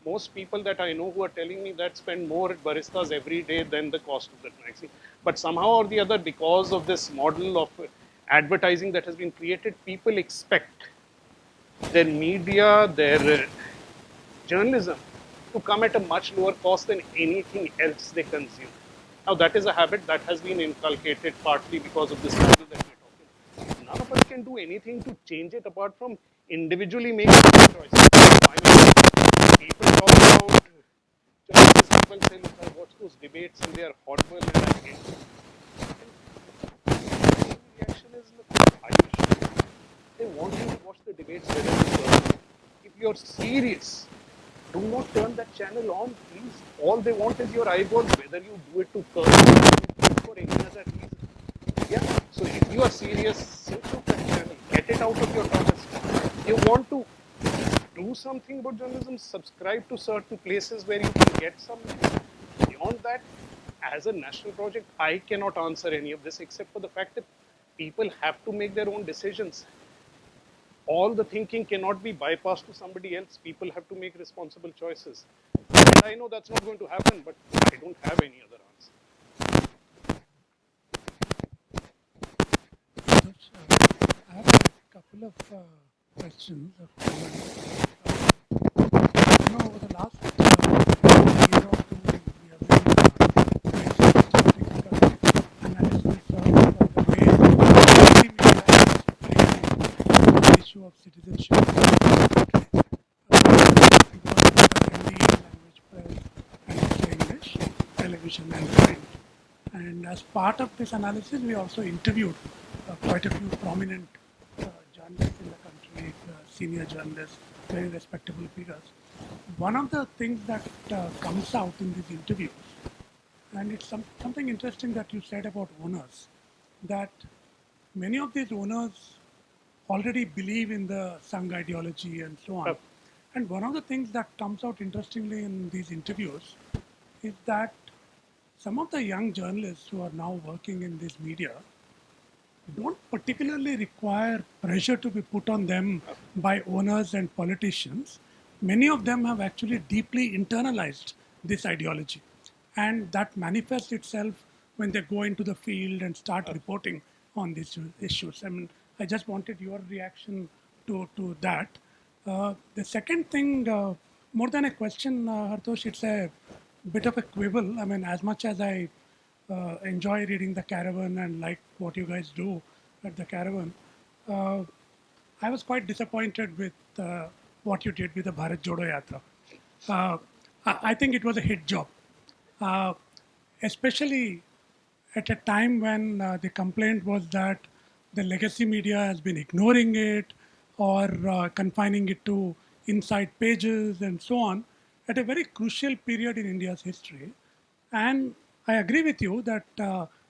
Most people that I know who are telling me that spend more at baristas every day than the cost of that magazine. But somehow or the other, because of this model of advertising that has been created, people expect their media, their journalism to come at a much lower cost than anything else they consume. Now, that is a habit that has been inculcated partly because of this model that we're talking about. None of us can do anything to change it apart from individually making choices. People talk about choices, people say, look, I watch those debates and they are horrible and I hate them. And the reaction is, look, are you sure? They want you to watch the debates wherever. If you're serious, do not turn that channel on, please. All they want is your eyeballs, whether you do it to curse or do it for any other reason. Yeah. So if you are serious, switch off that channel. Get it out of your TARDIS. You want to do something about journalism, subscribe to certain places where you can get some. Beyond that, as a national project, I cannot answer any of this except for the fact that people have to make their own decisions. all the thinking cannot be bypassed to somebody else. People have to make responsible choices. And I know that's not going to happen, but I don't have any other answer. Hartosh, I have a couple of questions or comments. Over the last year or two, we have been doing statistical analysis of the way the media is playing the issue of citizenship. We work with the Hindi language press and also English television and print. And as part of this analysis, we also interviewed quite a few prominent journalists in the country, senior journalists, very respectable figures. One of the things that comes out in these interviews, and it's something interesting that you said about owners, that many of these owners already believe in the Sangh ideology and so on. And one of the things that comes out interestingly in these interviews is that some of the young journalists who are now working in this media don't particularly require pressure to be put on them by owners and politicians. Many of them have actually deeply internalized this ideology. And that manifests itself when they go into the field and start reporting on these issues. I mean, I just wanted your reaction to that. The second thing, more than a question, Hartosh, it's a bit of a quibble. I mean, as much as I enjoy reading the Caravan and like what you guys do at the Caravan, uh, I was quite disappointed with what you did with the Bharat Jodo Yatra. I think it was a hit job, uh, especially at a time when the complaint was that the legacy media has been ignoring it or confining it to inside pages and so on at a very crucial period in India's history. And I agree with you that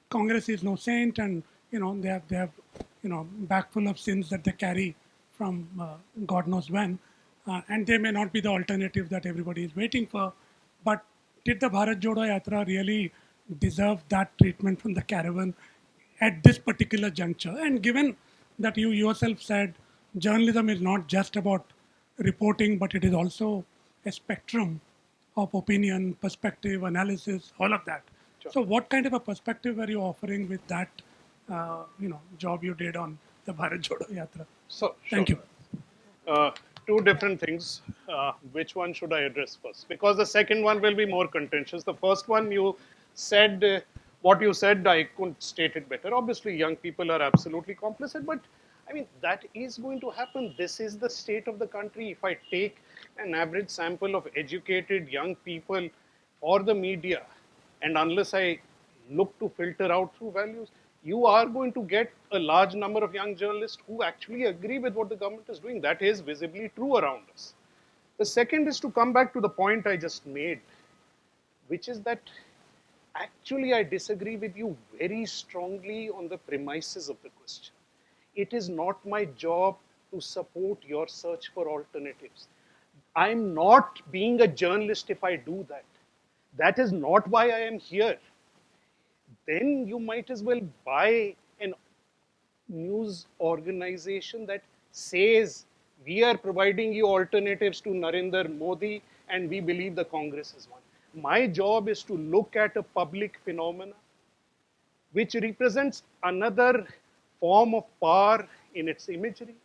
Congress is no saint, and they have bag full of sins that they carry from God knows when, and they may not be the alternative that everybody is waiting for. But did the Bharat Jodo Yatra really deserve that treatment from the Caravan at this particular juncture? And given that you yourself said journalism is not just about reporting, but it is also a spectrum of opinion, perspective, analysis, all of that. Sure. So, what kind of a perspective were you offering with that, job you did on the Bharat Jodo Yatra? So, Thank you. Two different things. Which one should I address first? Because the second one will be more contentious. The first one, you said what you said, I couldn't state it better. Obviously, young people are absolutely complicit, but I mean, that is going to happen. This is the state of the country. If I take an average sample of educated young people or the media, and unless I look to filter out through values, you are going to get a large number of young journalists who actually agree with what the government is doing. That is visibly true around us. The second is to come back to the point I just made, which is that actually I disagree with you very strongly on the premises of the question. It is not my job to support your search for alternatives. I'm not being a journalist if I do that. That is not why I am here. Then you might as well buy an news organization that says we are providing you alternatives to Narendra Modi and we believe the Congress is one. My job is to look at a public phenomena which represents another form of power in its imagery,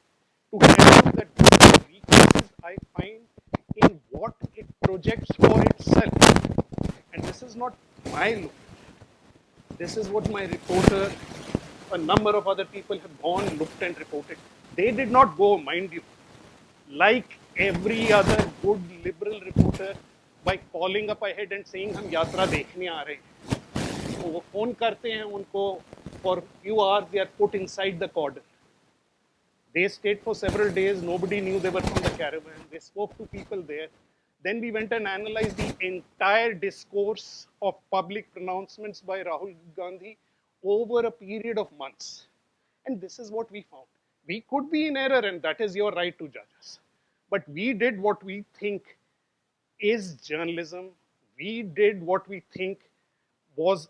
to tell you that the weaknesses I find in what it projects for itself. And this is not my look. This is what my reporter, a number of other people have gone, looked and reported. They did not go, mind you, like every other good liberal reporter, by calling up ahead and saying हम यात्रा देखने आ रहे हैं. तो वो phone करते हैं उनको, for few hours they are put inside the cordon. They stayed for several days. Nobody knew they were from the caravan. They spoke to people there. Then we went and analyzed the entire discourse of public pronouncements by Rahul Gandhi over a period of months. And this is what we found. We could be in error, and that is your right to judge us. But we did what we think is journalism. We did what we think was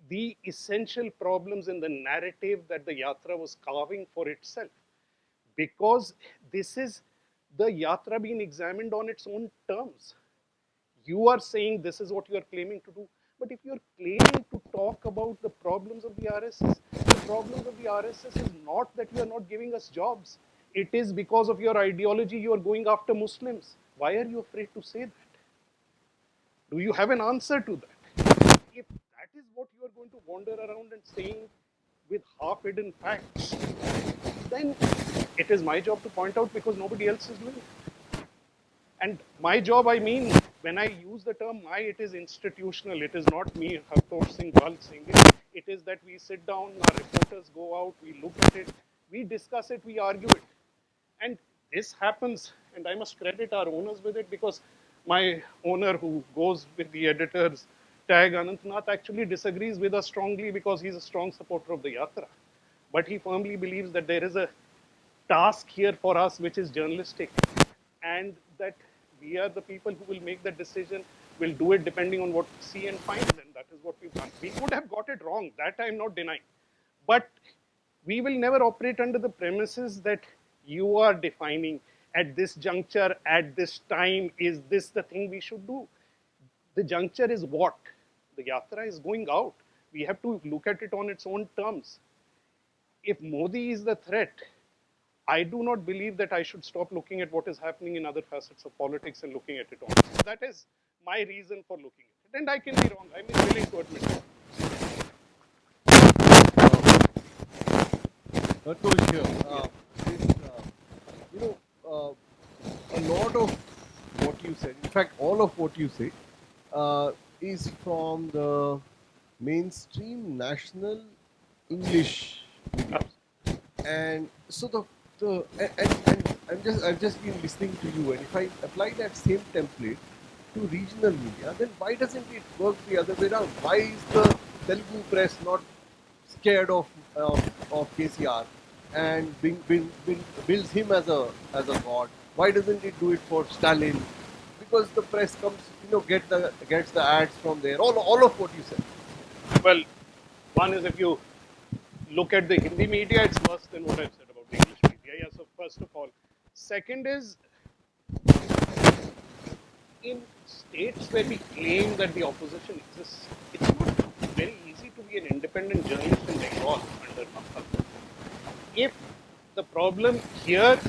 the essential problems in the narrative that the Yatra was carving for itself. because this is the yatra being examined on its own terms. You are saying this is what you are claiming to do. But if you are claiming to talk about the problems of the RSS, the problems of the RSS is not that you are not giving us jobs. It is because of your ideology you are going after Muslims. Why are you afraid to say that? Do you have an answer to that? If that is what you are going to wander around and saying with half-hidden facts, then it is my job to point out because nobody else is doing it. And my job, I mean, when I use the term my, it is institutional. It is not me, Hartosh Singh, Bal Singh. It is that we sit down, our reporters go out, we look at it, we discuss it, we argue it. And this happens, and I must credit our owners with it because my owner who goes with the editors tag Anantnath actually disagrees with us strongly because he's a strong supporter of the Yatra. But he firmly believes that there is a task here for us which is journalistic and that we are the people who will make that decision, will do it depending on what we see and find, and that is what we've done. We could have got it wrong, that I'm not denying. But we will never operate under the premises that you are defining at this juncture, at this time, is this the thing we should do? The juncture is what? The yatra is going out. We have to look at it on its own terms. If Modi is the threat, I do not believe that I should stop looking at what is happening in other facets of politics and looking at it on. That is my reason for looking at it. And I can be wrong. I'm willing to admit it. Hartosh here. You know, a lot of what you said, in fact, all of what you say, is from the mainstream national English media. And so I've just been listening to you, and if I apply that same template to regional media, then why doesn't it work the other way around? Why is the Telugu press not scared of KCR and builds him as a god? Why doesn't it do it for Stalin? Because the press comes, gets the ads from there. All of what you said. Well, one is if you look at the Hindi media, it's worse than what I've said about the English media. Yeah, so first of all. Second is, in states where we claim that the opposition exists, it's not very easy to be an independent journalist in Bengal under Lamakaan. If the problem here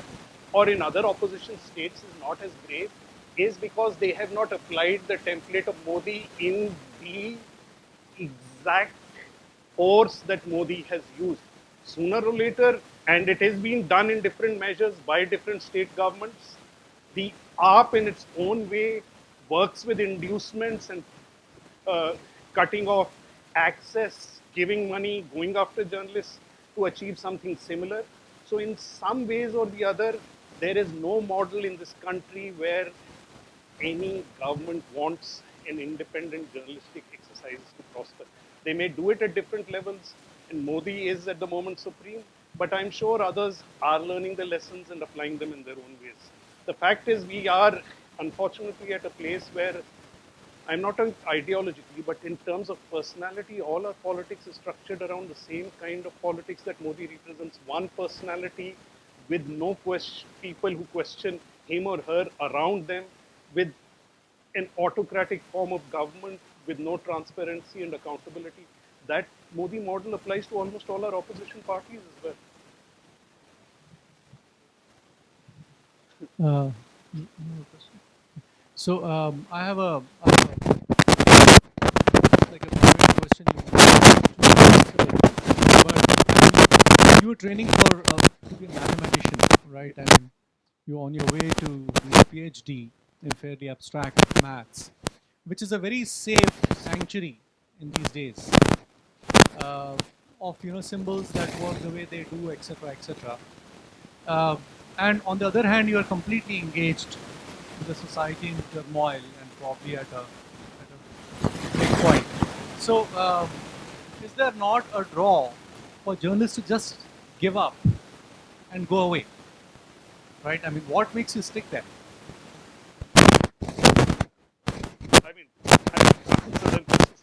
or in other opposition states is not as grave, is because they have not applied the template of Modi in the exact force that Modi has used. Sooner or later, and it has been done in different measures by different state governments, the AAP in its own way works with inducements and cutting off access, giving money, going after journalists to achieve something similar. So in some ways or the other, there is no model in this country where any government wants an independent journalistic exercise to prosper. They may do it at different levels, and Modi is at the moment supreme, but I'm sure others are learning the lessons and applying them in their own ways. The fact is, we are unfortunately at a place where I'm not talking ideologically, but in terms of personality, all our politics is structured around the same kind of politics that Modi represents. One personality with no people who question him or her around them, with an autocratic form of government with no transparency and accountability. That Modi model applies to almost all our opposition parties as well. So I have a like a private question. But you were training for to be a mathematician, right? I mean, you're on your way to do a PhD in fairly abstract maths, which is a very safe sanctuary in these days of symbols that work the way they do, etc., etc. And on the other hand, you are completely engaged with the society in turmoil and probably at a break point. So, is there not a draw for journalists to just give up and go away? Right? I mean, what makes you stick there? I mean, so that this is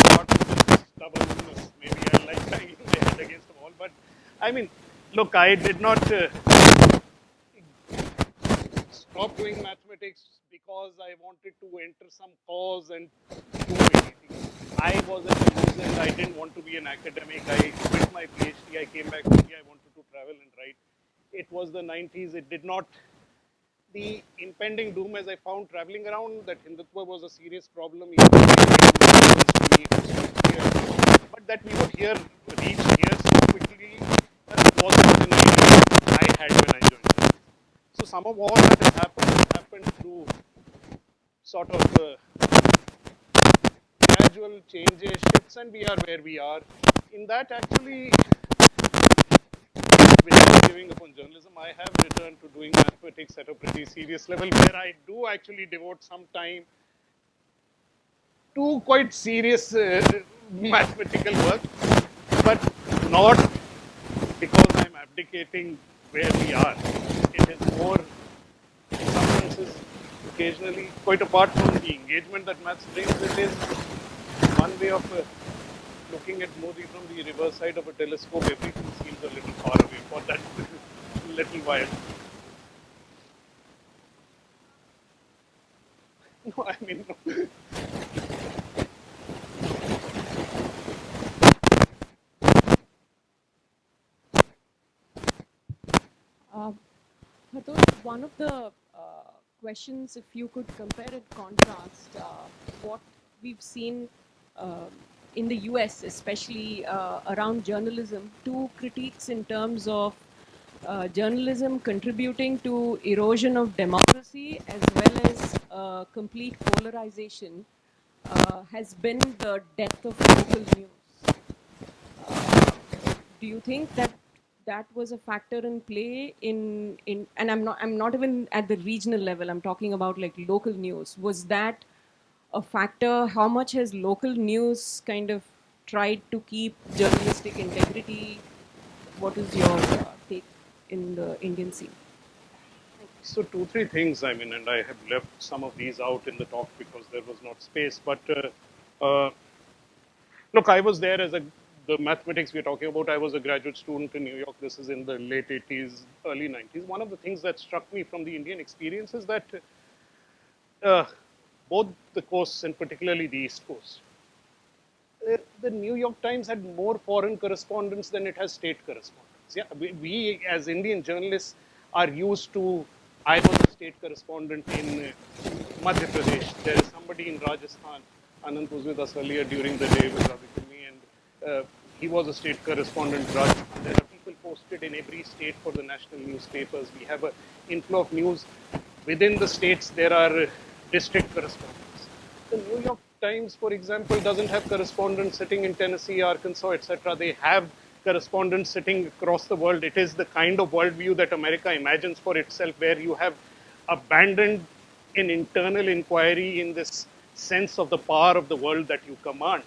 part of this stubbornness. Maybe I like banging my head against the wall, but I mean, look, I did not stopped doing mathematics because I wanted to enter some cause and do anything. I was a loser. I didn't want to be an academic. I quit my PhD. I came back to India. I wanted to travel and write. It was the 90s. It did not. The impending doom, as I found traveling around, that Hindutva was a serious problem. Even but that we would reach here so quickly wasn't an idea I had when I joined. So some of all that has happened through sort of gradual changes, shifts, and we are where we are. In that, actually, without giving up on journalism, I have returned to doing mathematics at a pretty serious level, where I do actually devote some time to quite serious mathematical work, but not because I'm abdicating where we are. It is more, in some senses, occasionally, quite apart from the engagement that maths brings, it is one way of looking at Modi from the reverse side of a telescope. Everything seems a little far away for that little while. No, I mean, no. Hartosh, one of the questions, if you could compare and contrast what we've seen in the US, especially around journalism, two critiques in terms of journalism contributing to erosion of democracy as well as complete polarization has been the death of local news. Do you think that that was a factor in play in and I'm not even at the regional level, I'm talking about like local news? Was that a factor? How much has local news kind of tried to keep journalistic integrity? What is your take in the Indian scene? So two, three things, I mean, and I have left some of these out in the talk because there was not space. But look, I was there as the mathematics we're talking about. I was a graduate student in New York. This is in the late 80s, early 90s. One of the things that struck me from the Indian experience is that uh, both the coasts, and particularly the East Coast, the New York Times had more foreign correspondents than it has state correspondents. Yeah, we as Indian journalists are used to. I was a state correspondent in Madhya Pradesh. There is somebody in Rajasthan. Anand was with us earlier during the day with Ravi Kulmi, and he was a state correspondent in Rajasthan. There are people posted in every state for the national newspapers. We have an inflow of news within the states. There are district correspondents. The New York Times, for example, doesn't have correspondents sitting in Tennessee, Arkansas, etc. They have correspondents sitting across the world. It is the kind of worldview that America imagines for itself, where you have abandoned an internal inquiry in this sense of the power of the world that you command.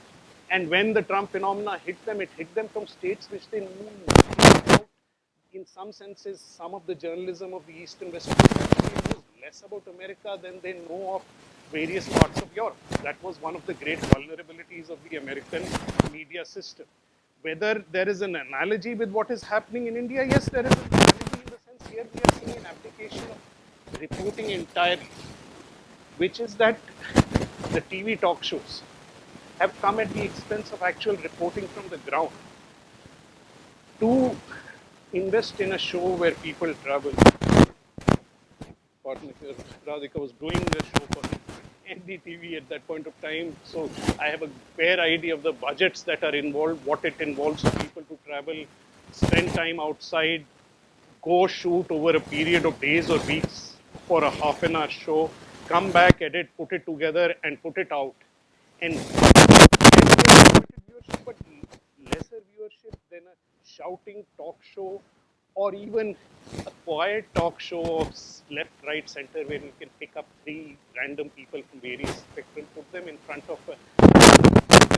And when the Trump phenomena hit them, it hit them from states which they knew nothing about. In some senses, some of the journalism of the East and West knows less about America than they know of various parts of Europe. That was one of the great vulnerabilities of the American media system. Whether there is an analogy with what is happening in India, yes, there is an analogy in the sense here we are seeing an application of reporting entirely, which is that the TV talk shows have come at the expense of actual reporting from the ground. To invest in a show where people travel. Pardon me, Radhika was doing the show for NDTV at that point of time, so I have a fair idea of the budgets that are involved, what it involves for people to travel, spend time outside, go shoot over a period of days or weeks for a half an hour show, come back, edit, put it together, and put it out. And viewership, but lesser viewership than a shouting talk show or even a quiet talk show of left, right, center, where you can pick up three random people from various spectrum, put them in front of where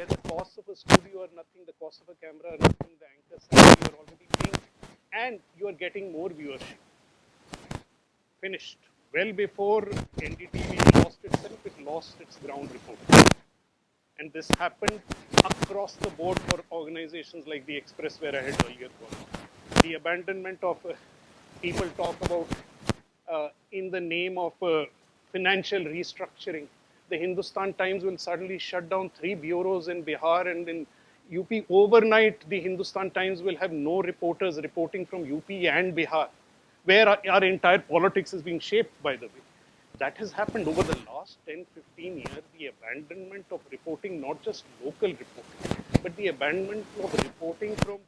the cost of a studio or nothing, the cost of a camera or nothing, the anchor salary you're already paying, and you're getting more viewership. Finished. Well before NDTV lost itself, it lost its ground reporting. And this happened across the board for organizations like the Express, where I had earlier worked. The abandonment of people talk about in the name of financial restructuring. The Hindustan Times will suddenly shut down 3 bureaus in Bihar and in UP. Overnight, the Hindustan Times will have no reporters reporting from UP and Bihar, where our entire politics is being shaped, by the way. That has happened over the last 10, 15 years, the abandonment of reporting, not just local reporting, but the abandonment of reporting from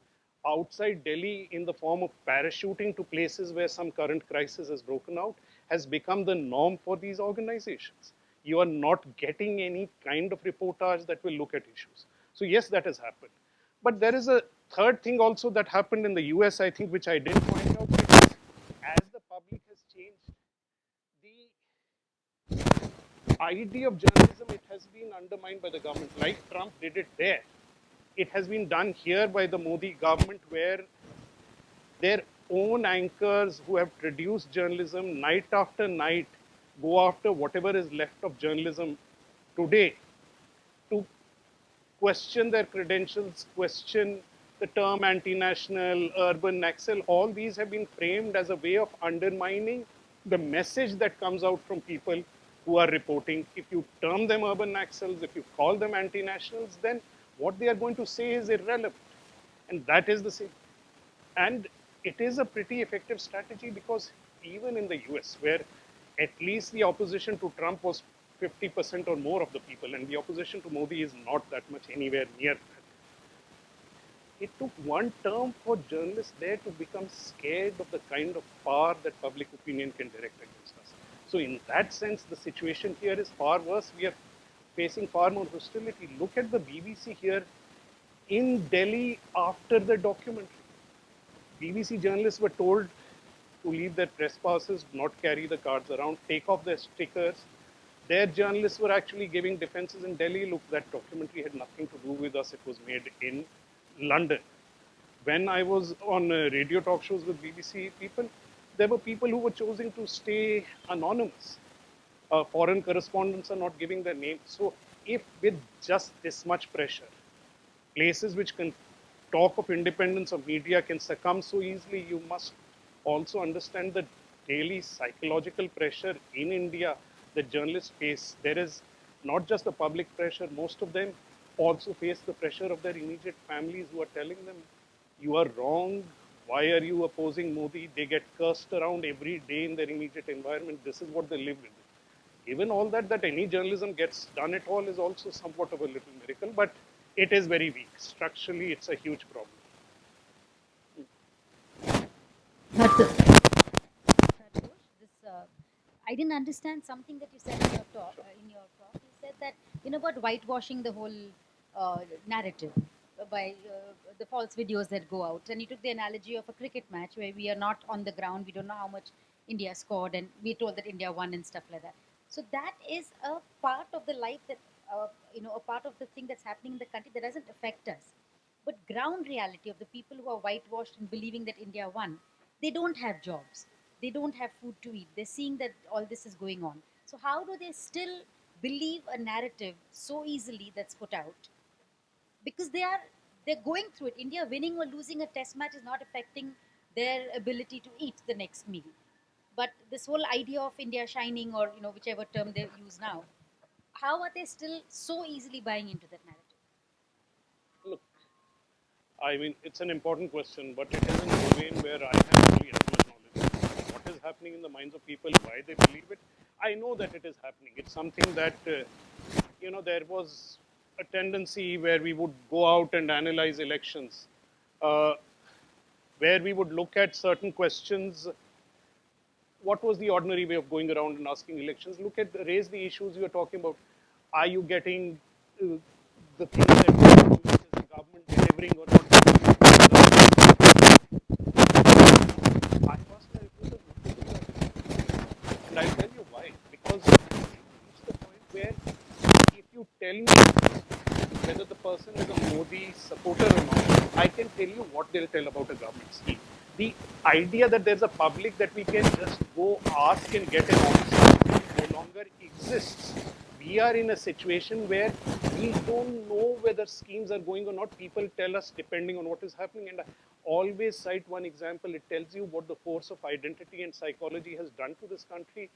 outside Delhi in the form of parachuting to places where some current crisis has broken out has become the norm for these organizations. You are not getting any kind of reportage that will look at issues. So yes, that has happened. But there is a third thing also that happened in the US, I think, which I didn't point out, which is as the public has changed, the idea of journalism, it has been undermined by the government. Like Trump did it there, it has been done here by the Modi government, where their own anchors who have produced journalism night after night go after whatever is left of journalism today to question their credentials, question the term anti-national, urban Naxal. All these have been framed as a way of undermining the message that comes out from people who are reporting. If you term them urban Naxals, if you call them anti-nationals, then what they are going to say is irrelevant. And that is the same. And it is a pretty effective strategy because even in the US, where at least the opposition to Trump was 50% or more of the people, and the opposition to Modi is not that much anywhere near that. It took one term for journalists there to become scared of the kind of power that public opinion can direct against us. So in that sense, the situation here is far worse. We are facing far more hostility. Look at the BBC here in Delhi after the documentary. BBC journalists were told to leave their press passes, not carry the cards around, take off their stickers. Their journalists were actually giving defenses in Delhi. Look, that documentary had nothing to do with us. It was made in London. When I was on radio talk shows with BBC people, there were people who were choosing to stay anonymous. Foreign correspondents are not giving their names. So if with just this much pressure, places which can talk of independence of media can succumb so easily, you must also understand the daily psychological pressure in India that journalists face. There is not just the public pressure, most of them also face the pressure of their immediate families who are telling them, you are wrong, why are you opposing Modi? They get cursed around every day in their immediate environment. This is what they live with. Given all that, that any journalism gets done at all is also somewhat of a little miracle, but it is very weak. Structurally, it's a huge problem. Hartosh, I didn't understand something that you said in your talk. You said that about whitewashing the whole narrative by the false videos that go out, and you took the analogy of a cricket match where we are not on the ground, we don't know how much India scored, and we're told that India won and stuff like that. So that is a part of the life that a part of the thing that's happening in the country that doesn't affect us. But ground reality of the people who are whitewashed and believing that India won, they don't have jobs. They don't have food to eat. They're seeing that all this is going on. So how do they still believe a narrative so easily that's put out? Because they're going through it. India winning or losing a test match is not affecting their ability to eat the next meal. But this whole idea of India shining, or whichever term they use now, how are they still so easily buying into that narrative? Look, I mean, it's an important question, but it is a domain where I have only as much knowledge. What is happening in the minds of people, why they believe it, I know that it is happening. It's something that, there was a tendency where we would go out and analyze elections, uh, where we would look at certain questions. What was the ordinary way of going around and asking elections? Raise the issues you are talking about. Are you getting the things that which is the government delivering or not delivering? I asked my reporters not to do that. And I'll tell you why. Because it reached the point where if you tell me whether the person is a Modi supporter or not, I can tell you what they'll tell about a government scheme. The idea that there's a public that we can just go ask and get an answer no longer exists. We are in a situation where we don't know whether schemes are going or not. People tell us depending on what is happening. And always cite one example. It tells you what the force of identity and psychology has done to this country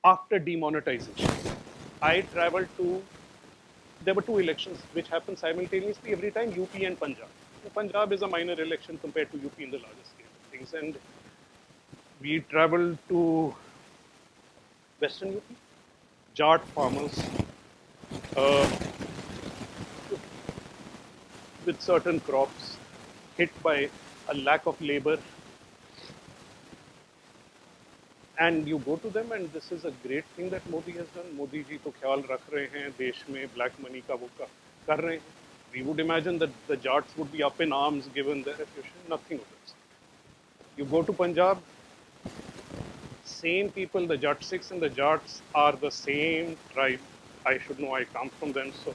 after demonetization. I traveled to, there were two elections which happened simultaneously every time, UP and Punjab. Punjab is a minor election compared to UP in the larger scale of things. And we traveled to Western UP, Jat farmers uh, with certain crops hit by a lack of labor, and you go to them, and this is a great thing that Modi has done. Modi ji to ख्याल रख रहे हैं देश में, black money का वो कर रहे हैं. We would imagine that the Jats would be up in arms given their reputation. Nothing of this. You go to Punjab, same people, the Jat Sikhs and the Jats are the same tribe. I should know, I come from them. So,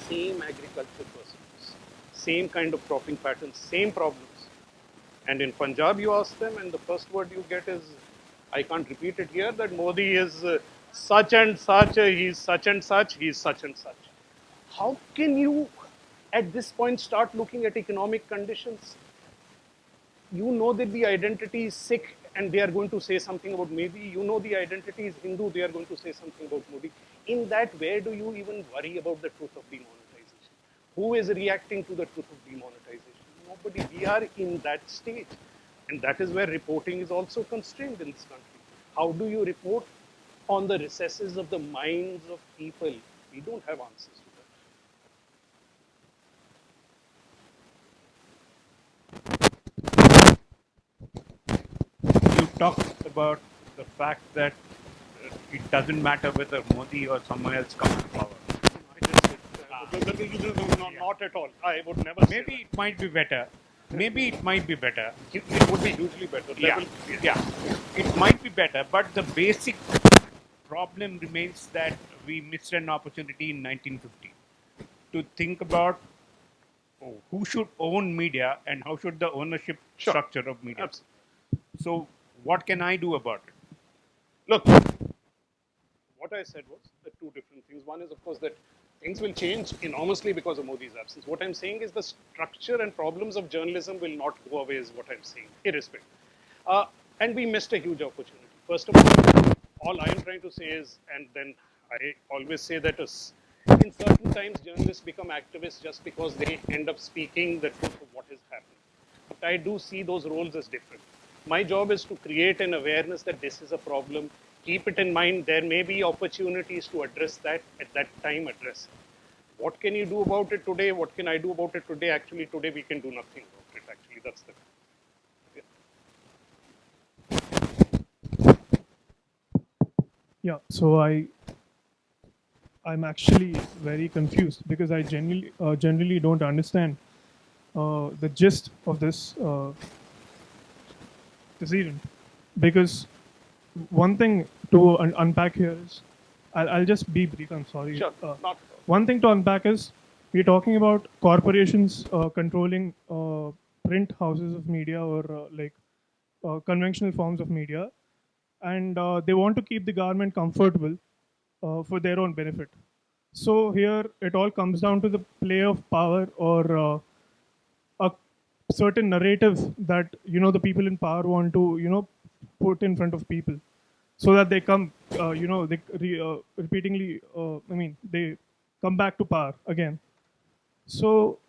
same agriculture pursuits, same kind of cropping patterns, same problems. And in Punjab, you ask them, and the first word you get is, I can't repeat it here, that Modi is such and such, he's such and such, he's such and such. How can you, at this point, start looking at economic conditions? You know that the identity is Sikh and they are going to say something about Modi. You know the identity is Hindu, they are going to say something about Modi. In that, where do you even worry about the truth of demonetization? Who is reacting to the truth of demonetization? Nobody. We are in that stage. And that is where reporting is also constrained in this country. How do you report on the recesses of the minds of people? We don't have answers to You talked about the fact that it doesn't matter whether Modi or someone else comes to power. Not at all. I would never say Maybe it might be better. Maybe it might be better. It would be hugely better. Yeah, yeah. It might be better, but the basic problem remains that we missed an opportunity in 1950 to think about who should own media and how should the ownership structure of media. Absolutely. So, what can I do about it? Look, what I said was the two different things. One is, of course, that things will change enormously because of Modi's absence. What I'm saying is the structure and problems of journalism will not go away, is what I'm saying, irrespective. And we missed a huge opportunity. First of all I am trying to say is, and then I always say that in certain times journalists become activists just because they end up speaking the truth of what is happening. But I do see those roles as different. My job is to create an awareness that this is a problem. Keep it in mind. There may be opportunities to address that at that time. Address it. What can you do about it today? What can I do about it today? Actually, today we can do nothing about it. Actually, that's the. Yeah. So I'm actually very confused because I generally don't understand the gist of this event, because one thing to unpack here is, I'll just be brief. I'm sorry. Sure. One thing to unpack is, we're talking about corporations controlling print houses of media, or conventional forms of media, and they want to keep the government comfortable for their own benefit. So here it all comes down to the play of power, or a certain narrative that the people in power want to put in front of people, so that they come repeatedly. They come back to power again. So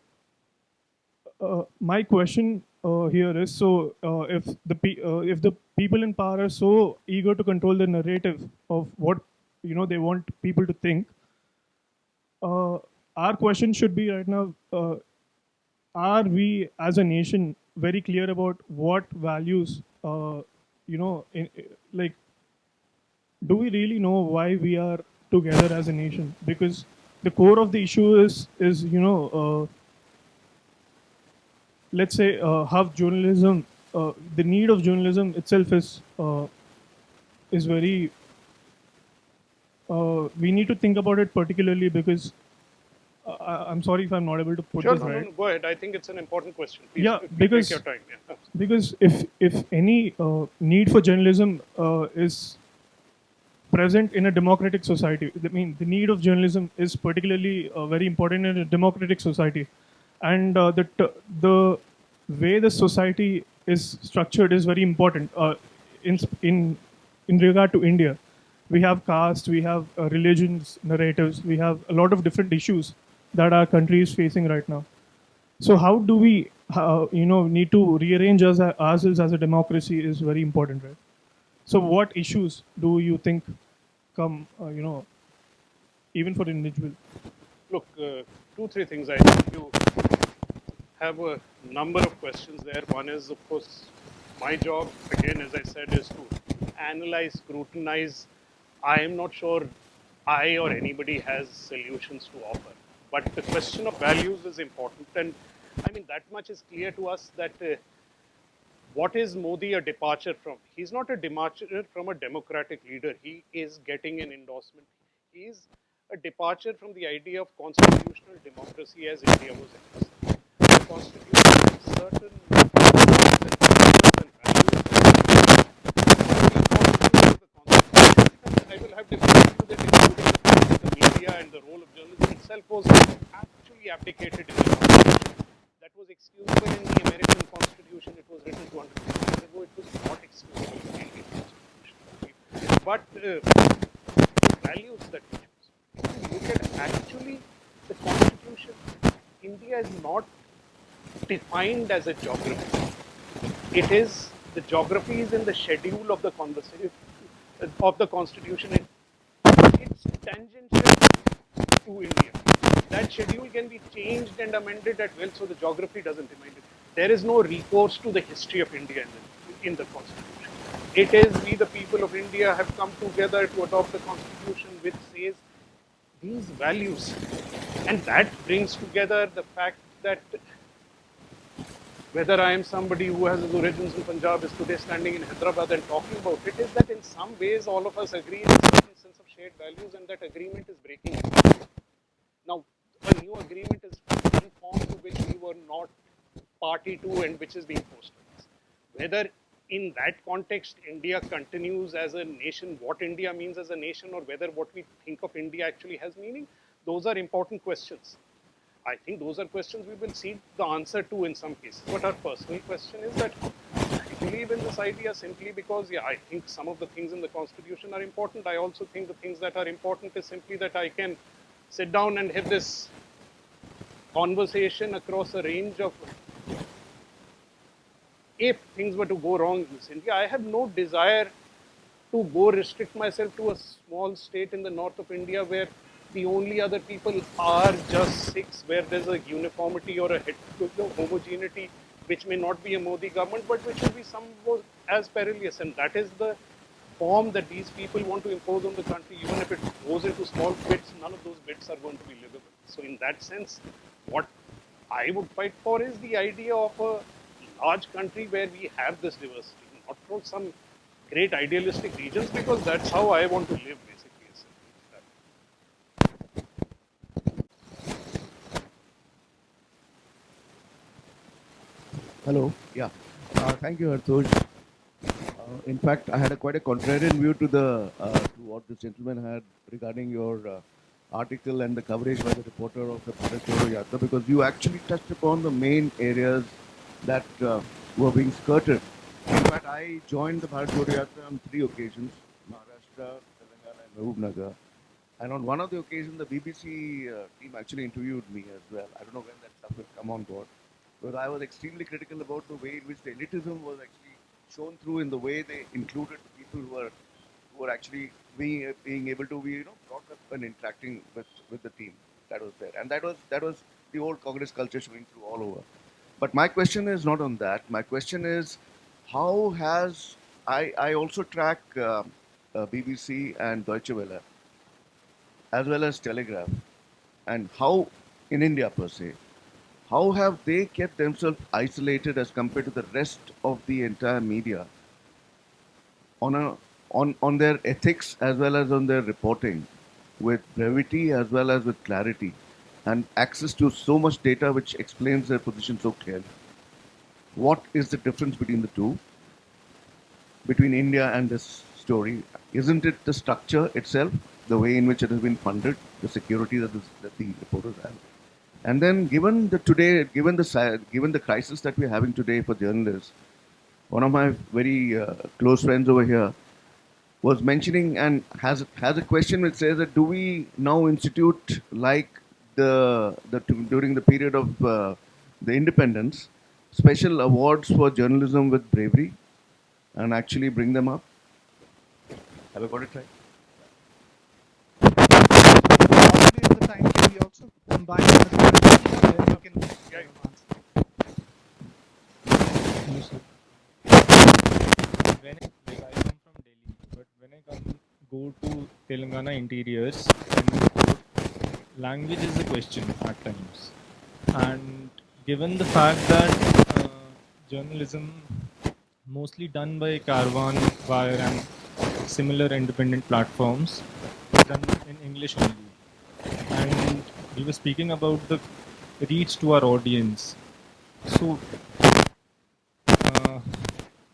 my question here is, so if the people in power are so eager to control the narrative of what they want people to think, our question should be right now: are we as a nation very clear about what values, like, do we really know why we are together as a nation? Because the core of the issue is let's say how journalism, the need of journalism itself is very. We need to think about it particularly, because I'm sorry if I'm not able to put Sure, this right. no, go ahead. I think it's an important question. Please, Yeah, take because your time. Yeah. because if any need for journalism is present in a democratic society, I mean, the need of journalism is particularly very important in a democratic society. and the way the society is structured is very important. In in in regard to India, we have caste, we have religions, narratives, we have a lot of different issues that our country is facing right now. So how do we, need to rearrange ourselves as a democracy is very important, right? So what issues do you think come, even for individual? Look, two, three things. I think you have a number of questions there. One is, of course, my job, again, as I said, is to analyze, scrutinize. I am not sure I or anybody has solutions to offer. But the question of values is important. And I mean, that much is clear to us that what is Modi a departure from? He's not a departure from a democratic leader. He is getting an endorsement. He is a departure from the idea of constitutional democracy as India was interested. The constitution has certain norms and principles and values. I will have different views that including the media and the role of journalism itself was actually abdicated in the constitution. That was excusable in the American Constitution. It was written 250 years ago. It was not excusable in the Indian Constitution. But the values that we choose. If you look at actually the Constitution, India is not defined as a geography. It is the geography is in the schedule of the conversation of the Constitution. It's tangential to India. That schedule can be changed and amended at will, so the geography doesn't remind it. There is no recourse to the history of India in the Constitution. It is we, the people of India, have come together to adopt a Constitution which says these values, and that brings together the fact that whether I am somebody who has his origins in Punjab is today standing in Hyderabad and talking about it, is that in some ways all of us agree in a certain sense of shared values, and that agreement is breaking. Now, a new agreement is being formed to which we were not party to and which is being forced on us. Whether in that context India continues as a nation, what India means as a nation, or whether what we think of India actually has meaning, those are important questions. I think those are questions we will see the answer to in some cases. But our personal question is that I believe in this idea simply because, I think some of the things in the Constitution are important. I also think the things that are important is simply that I can sit down and have this conversation across a range of, if things were to go wrong in India, I have no desire to go restrict myself to a small state in the north of India where the only other people are just Sikhs, where there's a uniformity or a homogeneity which may not be a Modi government, but which will be somewhat as perilous. And that is the form that these people want to impose on the country. Even if it goes into small bits, none of those bits are going to be livable. So in that sense, what I would fight for is the idea of a large country where we have this diversity, not from some great idealistic regions, because that's how I want to live, basically. Hello. Yeah. Thank you, Hartosh. In fact, I had quite a contrarian view to to what this gentleman had regarding your article and the coverage by the reporter of the Bharat Jodo Yatra, because you actually touched upon the main areas that were being skirted. In fact, I joined the Bharat Jodo Yatra on 3 occasions: Maharashtra, Telangana, and Mahbubnagar. And on one of the occasions, the BBC team actually interviewed me as well. I don't know when that stuff will come on board, because I was extremely critical about the way in which the elitism was actually shown through in the way they included the people who were actually being able to be brought up and interacting with the team that was there, and that was the old Congress culture showing through all over. But my question is not on that. My question is, how has I also track BBC and Deutsche Welle as well as Telegraph, and how in India per se, how have they kept themselves isolated as compared to the rest of the entire media on on their ethics as well as on their reporting, with brevity as well as with clarity, and access to so much data which explains their position so clearly? What is the difference between the two, between India and this story? Isn't it the structure itself, the way in which it has been funded, the security that the reporters have? And then, given the crisis that we're having today for journalists, one of my very close friends over here was mentioning and has a question which says that do we now institute like during the period of the independence special awards for journalism with bravery and actually bring them up? Have I got it right? Probably at the time can we also combine the then you can answer. When like I come from Delhi, but when I go to Telangana interiors, language is a question at times. And given the fact that journalism mostly done by Caravan, Wire, and similar independent platforms done in English only, and we were speaking about the reach to our audience. So,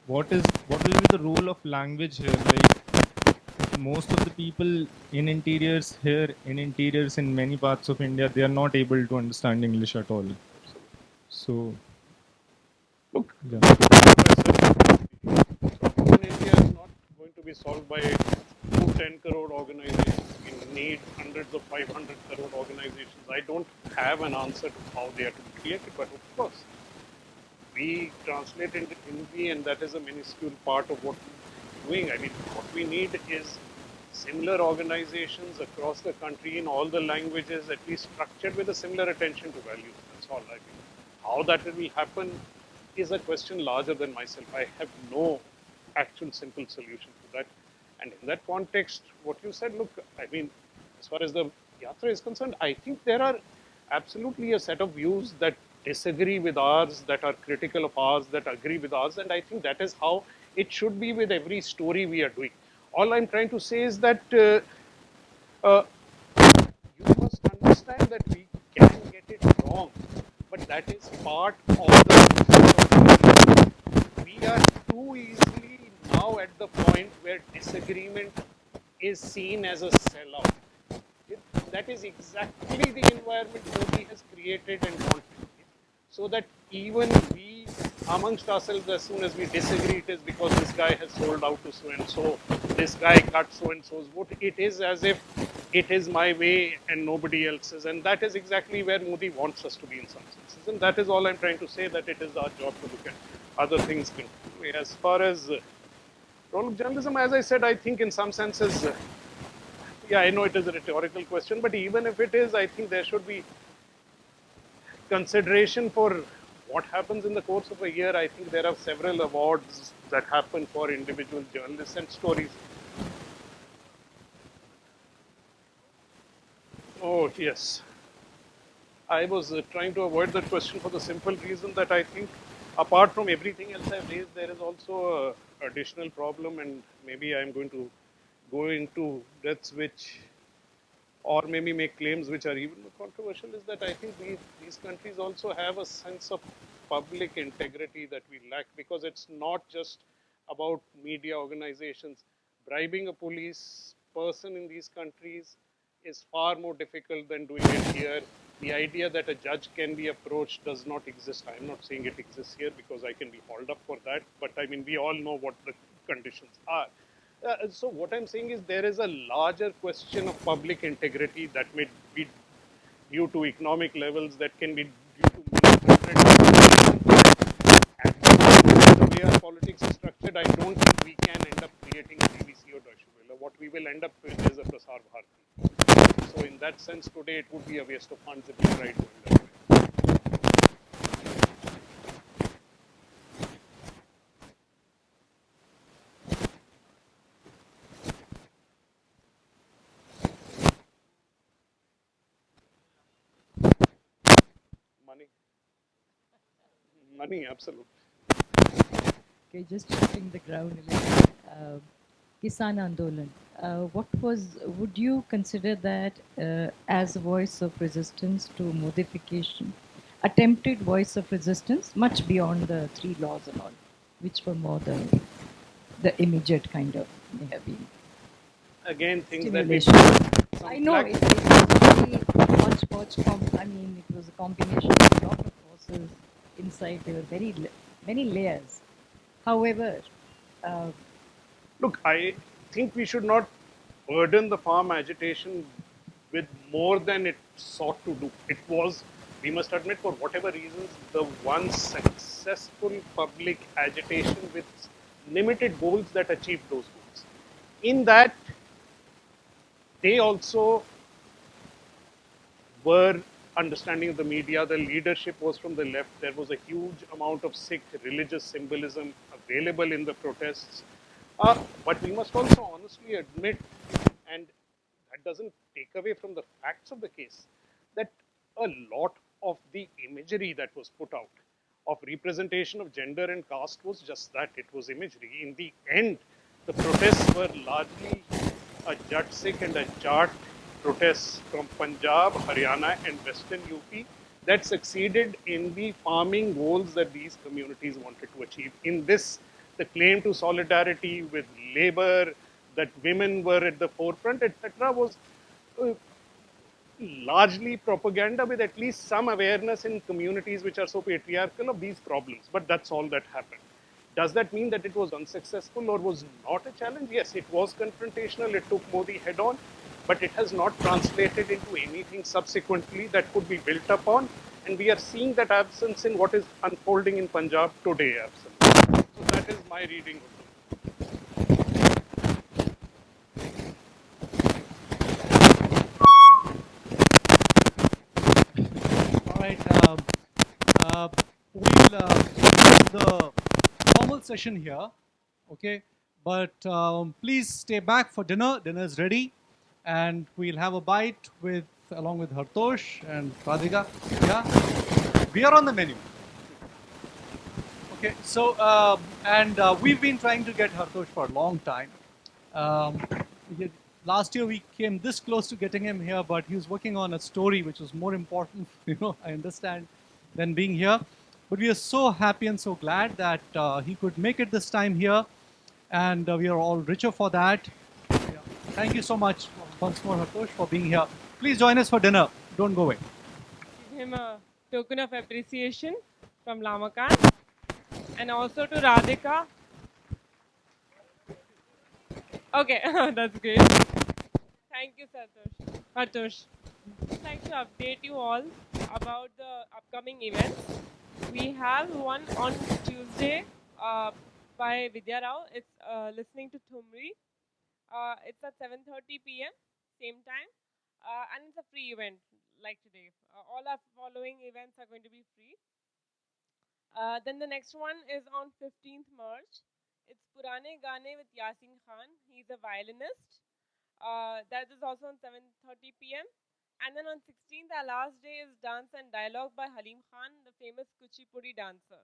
what will be the role of language here? Like most of the people in interiors in many parts of India, they are not able to understand English at all. So, Look, yeah. in India is not going to be solved by 10 crore organizations. We need hundreds of 500 crore organizations. I don't have an answer to how they are to be created, but of course, we translate into Hindi, and that is a minuscule part of what we're doing. I mean, what we need is similar organizations across the country in all the languages, at least structured with a similar attention to values. That's all. I mean, how that will happen is a question larger than myself. I have no actual simple solution to that. And in that context, what you said, look, I mean, as far as the Yatra is concerned, I think there are absolutely a set of views that disagree with ours, that are critical of ours, that agree with ours. And I think that is how it should be with every story we are doing. All I'm trying to say is that you must understand that we can get it wrong, but that is part of the. We are too easily now at the point where disagreement is seen as a sellout. That is exactly the environment Modi has created and wanted. So that even we, amongst ourselves, as soon as we disagree, it is because this guy has sold out to so and so, this guy cut so and so's vote. It is as if it is my way and nobody else's. And that is exactly where Modi wants us to be in some senses. And that is all I'm trying to say, that it is our job to look at other things. As far as role of journalism, as I said, I think in some senses, yeah, I know it is a rhetorical question, but even if it is, I think there should be consideration for what happens in the course of a year. I think there are several awards that happen for individual journalists and stories. Oh, yes. I was trying to avoid that question for the simple reason that I think, apart from everything else I've raised, there is also a additional problem, and maybe I'm going to go into depths which, or maybe make claims which are even more controversial, is that I think these countries also have a sense of public integrity that we lack, because it's not just about media organizations. Bribing a police person in these countries is far more difficult than doing it here. The idea that a judge can be approached does not exist. I'm not saying it exists here because I can be hauled up for that, but I mean, we all know what the conditions are. So what I'm saying is there is a larger question of public integrity that may be due to economic levels, that can be due to the way our politics is structured. I don't think we can end up creating a BBC or Deutsche Welle. What we will end up with is a Prasar Bharati. So in that sense, today it would be a waste of funds if we tried doing that. Money. Money, absolutely. Okay, just shifting the ground a little. Kisan Andolan. Would you consider that as a voice of resistance to modification, attempted voice of resistance, much beyond the three laws and all, which were more the immediate kind of may have been Again, things that we stimulation. I know it is really on hodgepodge. I mean, it was a combination of a lot of forces inside. There were many layers. However, uh, Look, I think we should not burden the farm agitation with more than it sought to do. It was, we must admit, for whatever reasons, the one successful public agitation with limited goals that achieved those goals. In that, they also were understanding of the media. The leadership was from the left. There was a huge amount of Sikh religious symbolism available in the protests. But we must also honestly admit, and that doesn't take away from the facts of the case, that a lot of the imagery that was put out of representation of gender and caste was just that. It was imagery. In the end, the protests were largely a Jat Sikh and a Jat protests from Punjab, Haryana, and Western UP that succeeded in the farming goals that these communities wanted to achieve. In this, the claim to solidarity with labor, that women were at the forefront, etc., was uh, largely propaganda with at least some awareness in communities which are so patriarchal of these problems. But that's all that happened. Does that mean that it was unsuccessful or was not a challenge? Yes, it was confrontational. It took Modi head on, but it has not translated into anything subsequently that could be built upon. And we are seeing that absence in what is unfolding in Punjab today. Absolutely. So that is my reading of All right. We'll close the formal session here. Okay. But please stay back for dinner. Dinner is ready. And we'll have a bite with along with Hartosh and Radhika. Yeah. We are on the menu. Okay. So, we've been trying to get Hartosh for a long time. Um, Last year we came this close to getting him here, but he was working on a story which was more important, I understand, than being here. But we are so happy and so glad that he could make it this time here, and we are all richer for that. Yeah. Thank you so much once more, Hartosh, for being here. Please join us for dinner. Don't go away. Give him a token of appreciation from Lamakaan, and also to Radhika. Okay, that's great. Thank you, Satosh. Hartosh. I'd like to update you all about the upcoming events. We have one on Tuesday by Vidya Rao. It's listening to Thumri. It's at 7:30 p.m. same time, and it's a free event like today. All our following events are going to be free. Then the next one is on 15th March. It's Purane Gane with Yasin Khan. He's a violinist. That is also on 7:30 p.m. And then on 16th, our last day is Dance and Dialogue by Halim Khan, the famous Kuchipudi dancer.